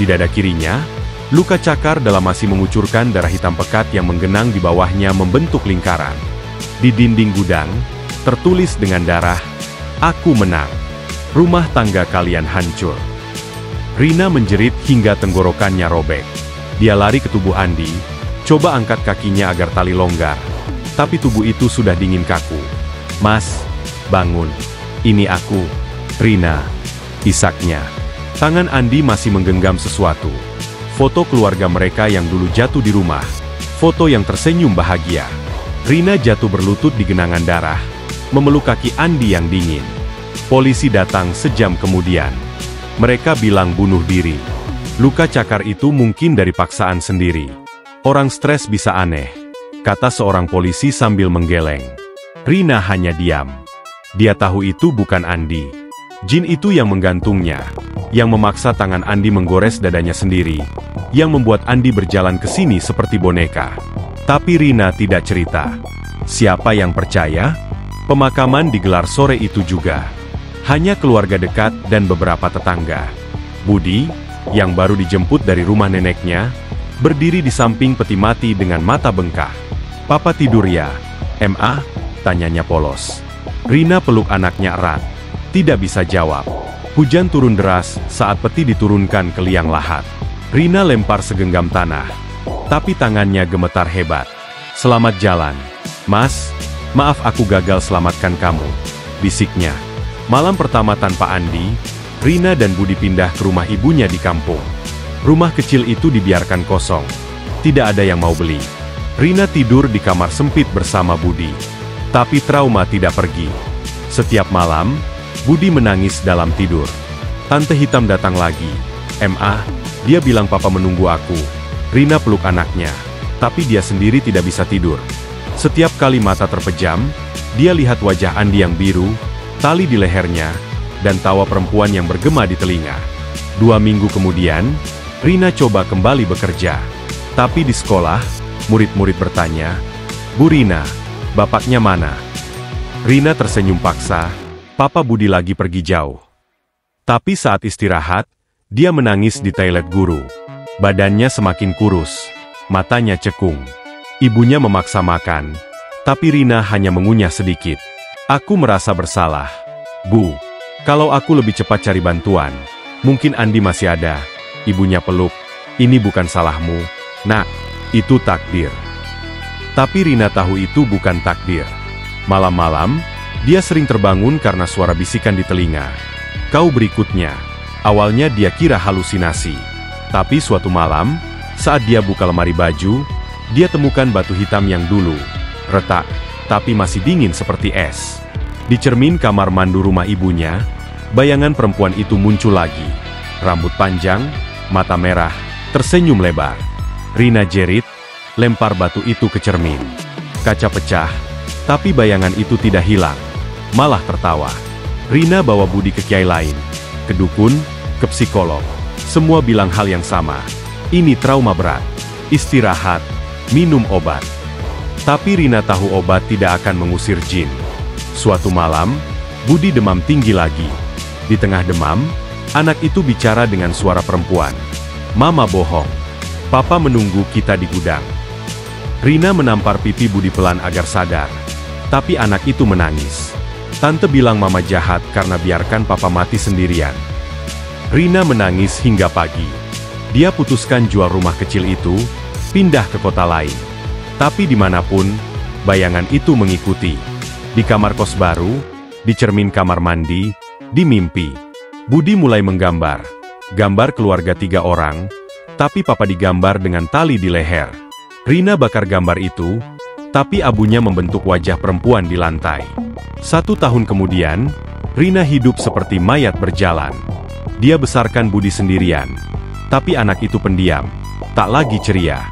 Di dada kirinya, luka cakar dalam masih mengucurkan darah hitam pekat yang menggenang di bawahnya membentuk lingkaran. Di dinding gudang, tertulis dengan darah, "Aku menang. Rumah tangga kalian hancur." Rina menjerit hingga tenggorokannya robek. Dia lari ke tubuh Andi, coba angkat kakinya agar tali longgar. Tapi tubuh itu sudah dingin kaku. "Mas, bangun. Ini aku, Rina," isaknya. Tangan Andi masih menggenggam sesuatu. Foto keluarga mereka yang dulu jatuh di rumah. Foto yang tersenyum bahagia. Rina jatuh berlutut di genangan darah, memeluk kaki Andi yang dingin. Polisi datang sejam kemudian. Mereka bilang bunuh diri. Luka cakar itu mungkin dari paksaan sendiri. Orang stres bisa aneh, kata seorang polisi sambil menggeleng. Rina hanya diam. Dia tahu itu bukan Andi. Jin itu yang menggantungnya, yang memaksa tangan Andi menggores dadanya sendiri, yang membuat Andi berjalan ke sini seperti boneka. Tapi Rina tidak cerita. Siapa yang percaya? Pemakaman digelar sore itu juga. Hanya keluarga dekat dan beberapa tetangga. Budi, yang baru dijemput dari rumah neneknya, berdiri di samping peti mati dengan mata bengkak. "Papa tidur ya, Ma?" tanyanya polos. Rina peluk anaknya erat. Tidak bisa jawab. Hujan turun deras saat peti diturunkan ke liang lahat. Rina lempar segenggam tanah. Tapi tangannya gemetar hebat. "Selamat jalan, Mas. Maaf aku gagal selamatkan kamu," bisiknya. Malam pertama tanpa Andi, Rina dan Budi pindah ke rumah ibunya di kampung. Rumah kecil itu dibiarkan kosong. Tidak ada yang mau beli. Rina tidur di kamar sempit bersama Budi. Tapi trauma tidak pergi. Setiap malam, Budi menangis dalam tidur. Tante hitam datang lagi. "Ma, dia bilang papa menunggu aku." Rina peluk anaknya. Tapi dia sendiri tidak bisa tidur. Setiap kali mata terpejam, dia lihat wajah Andi yang biru, tali di lehernya, dan tawa perempuan yang bergema di telinga. 2 minggu kemudian, Rina coba kembali bekerja. Tapi di sekolah, murid-murid bertanya, "Bu Rina, bapaknya mana?" Rina tersenyum paksa, "Papa Budi lagi pergi jauh." Tapi saat istirahat, dia menangis di toilet guru. Badannya semakin kurus, matanya cekung. Ibunya memaksa makan, tapi Rina hanya mengunyah sedikit. "Aku merasa bersalah. Bu, kalau aku lebih cepat cari bantuan, mungkin Andi masih ada." Ibunya peluk, "Ini bukan salahmu, Nak. Itu takdir." Tapi Rina tahu itu bukan takdir. Malam-malam, dia sering terbangun karena suara bisikan di telinga. Kau berikutnya. Awalnya dia kira halusinasi. Tapi suatu malam, saat dia buka lemari baju, dia temukan batu hitam yang dulu retak, tapi masih dingin seperti es. Di cermin kamar mandu rumah ibunya, bayangan perempuan itu muncul lagi. Rambut panjang, mata merah, tersenyum lebar. Rina jerit, lempar batu itu ke cermin. Kaca pecah, tapi bayangan itu tidak hilang, malah tertawa. Rina bawa Budi ke kiai lain, ke dukun, ke psikolog. Semua bilang hal yang sama. Ini trauma berat. Istirahat, minum obat. Tapi Rina tahu obat tidak akan mengusir jin. Suatu malam, Budi demam tinggi lagi. Di tengah demam, anak itu bicara dengan suara perempuan. "Mama bohong. Papa menunggu kita di gudang." Rina menampar pipi Budi pelan agar sadar. Tapi anak itu menangis. "Tante bilang mama jahat karena biarkan papa mati sendirian." Rina menangis hingga pagi. Dia putuskan jual rumah kecil itu, pindah ke kota lain. Tapi dimanapun, bayangan itu mengikuti. Di kamar kos baru, di cermin kamar mandi, di mimpi. Budi mulai menggambar. Gambar keluarga 3 orang, tapi papa digambar dengan tali di leher. Rina bakar gambar itu, tapi abunya membentuk wajah perempuan di lantai. 1 tahun kemudian, Rina hidup seperti mayat berjalan. Dia besarkan Budi sendirian. Tapi anak itu pendiam, tak lagi ceria.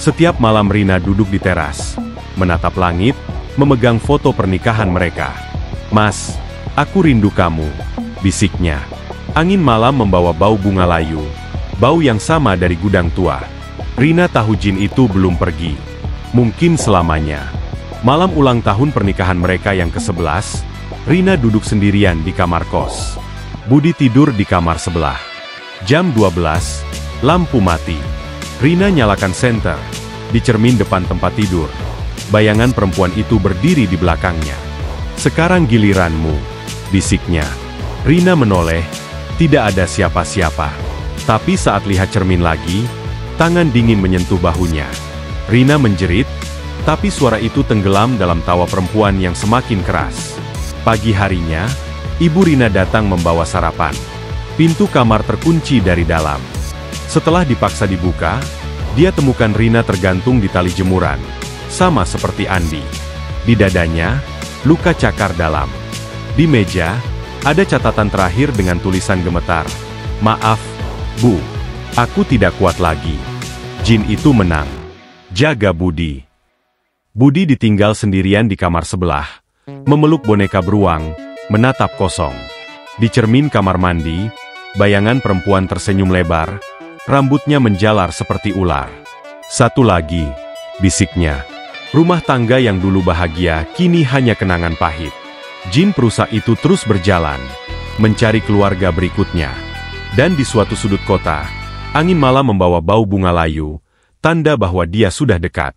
Setiap malam Rina duduk di teras, menatap langit, memegang foto pernikahan mereka. "Mas, aku rindu kamu," bisiknya. Angin malam membawa bau bunga layu, bau yang sama dari gudang tua. Rina tahu jin itu belum pergi. Mungkin selamanya. Malam ulang tahun pernikahan mereka yang ke-11, Rina duduk sendirian di kamar kos. Budi tidur di kamar sebelah. Jam 12, lampu mati. Rina nyalakan senter. Di cermin depan tempat tidur, bayangan perempuan itu berdiri di belakangnya. "Sekarang giliranmu," bisiknya. Rina menoleh, tidak ada siapa-siapa. Tapi saat lihat cermin lagi, tangan dingin menyentuh bahunya. Rina menjerit, tapi suara itu tenggelam dalam tawa perempuan yang semakin keras. Pagi harinya, ibu Rina datang membawa sarapan. Pintu kamar terkunci dari dalam. Setelah dipaksa dibuka, dia temukan Rina tergantung di tali jemuran, sama seperti Andi. Di dadanya, luka cakar dalam. Di meja, ada catatan terakhir dengan tulisan gemetar. "Maaf, Bu. Aku tidak kuat lagi." Jin itu menang. Jaga Budi. Budi ditinggal sendirian di kamar sebelah, memeluk boneka beruang, menatap kosong. Di cermin kamar mandi, bayangan perempuan tersenyum lebar, rambutnya menjalar seperti ular. "Satu lagi," bisiknya. Rumah tangga yang dulu bahagia kini hanya kenangan pahit. Jin perusak itu terus berjalan, mencari keluarga berikutnya. Dan di suatu sudut kota, angin malam membawa bau bunga layu, tanda bahwa dia sudah dekat.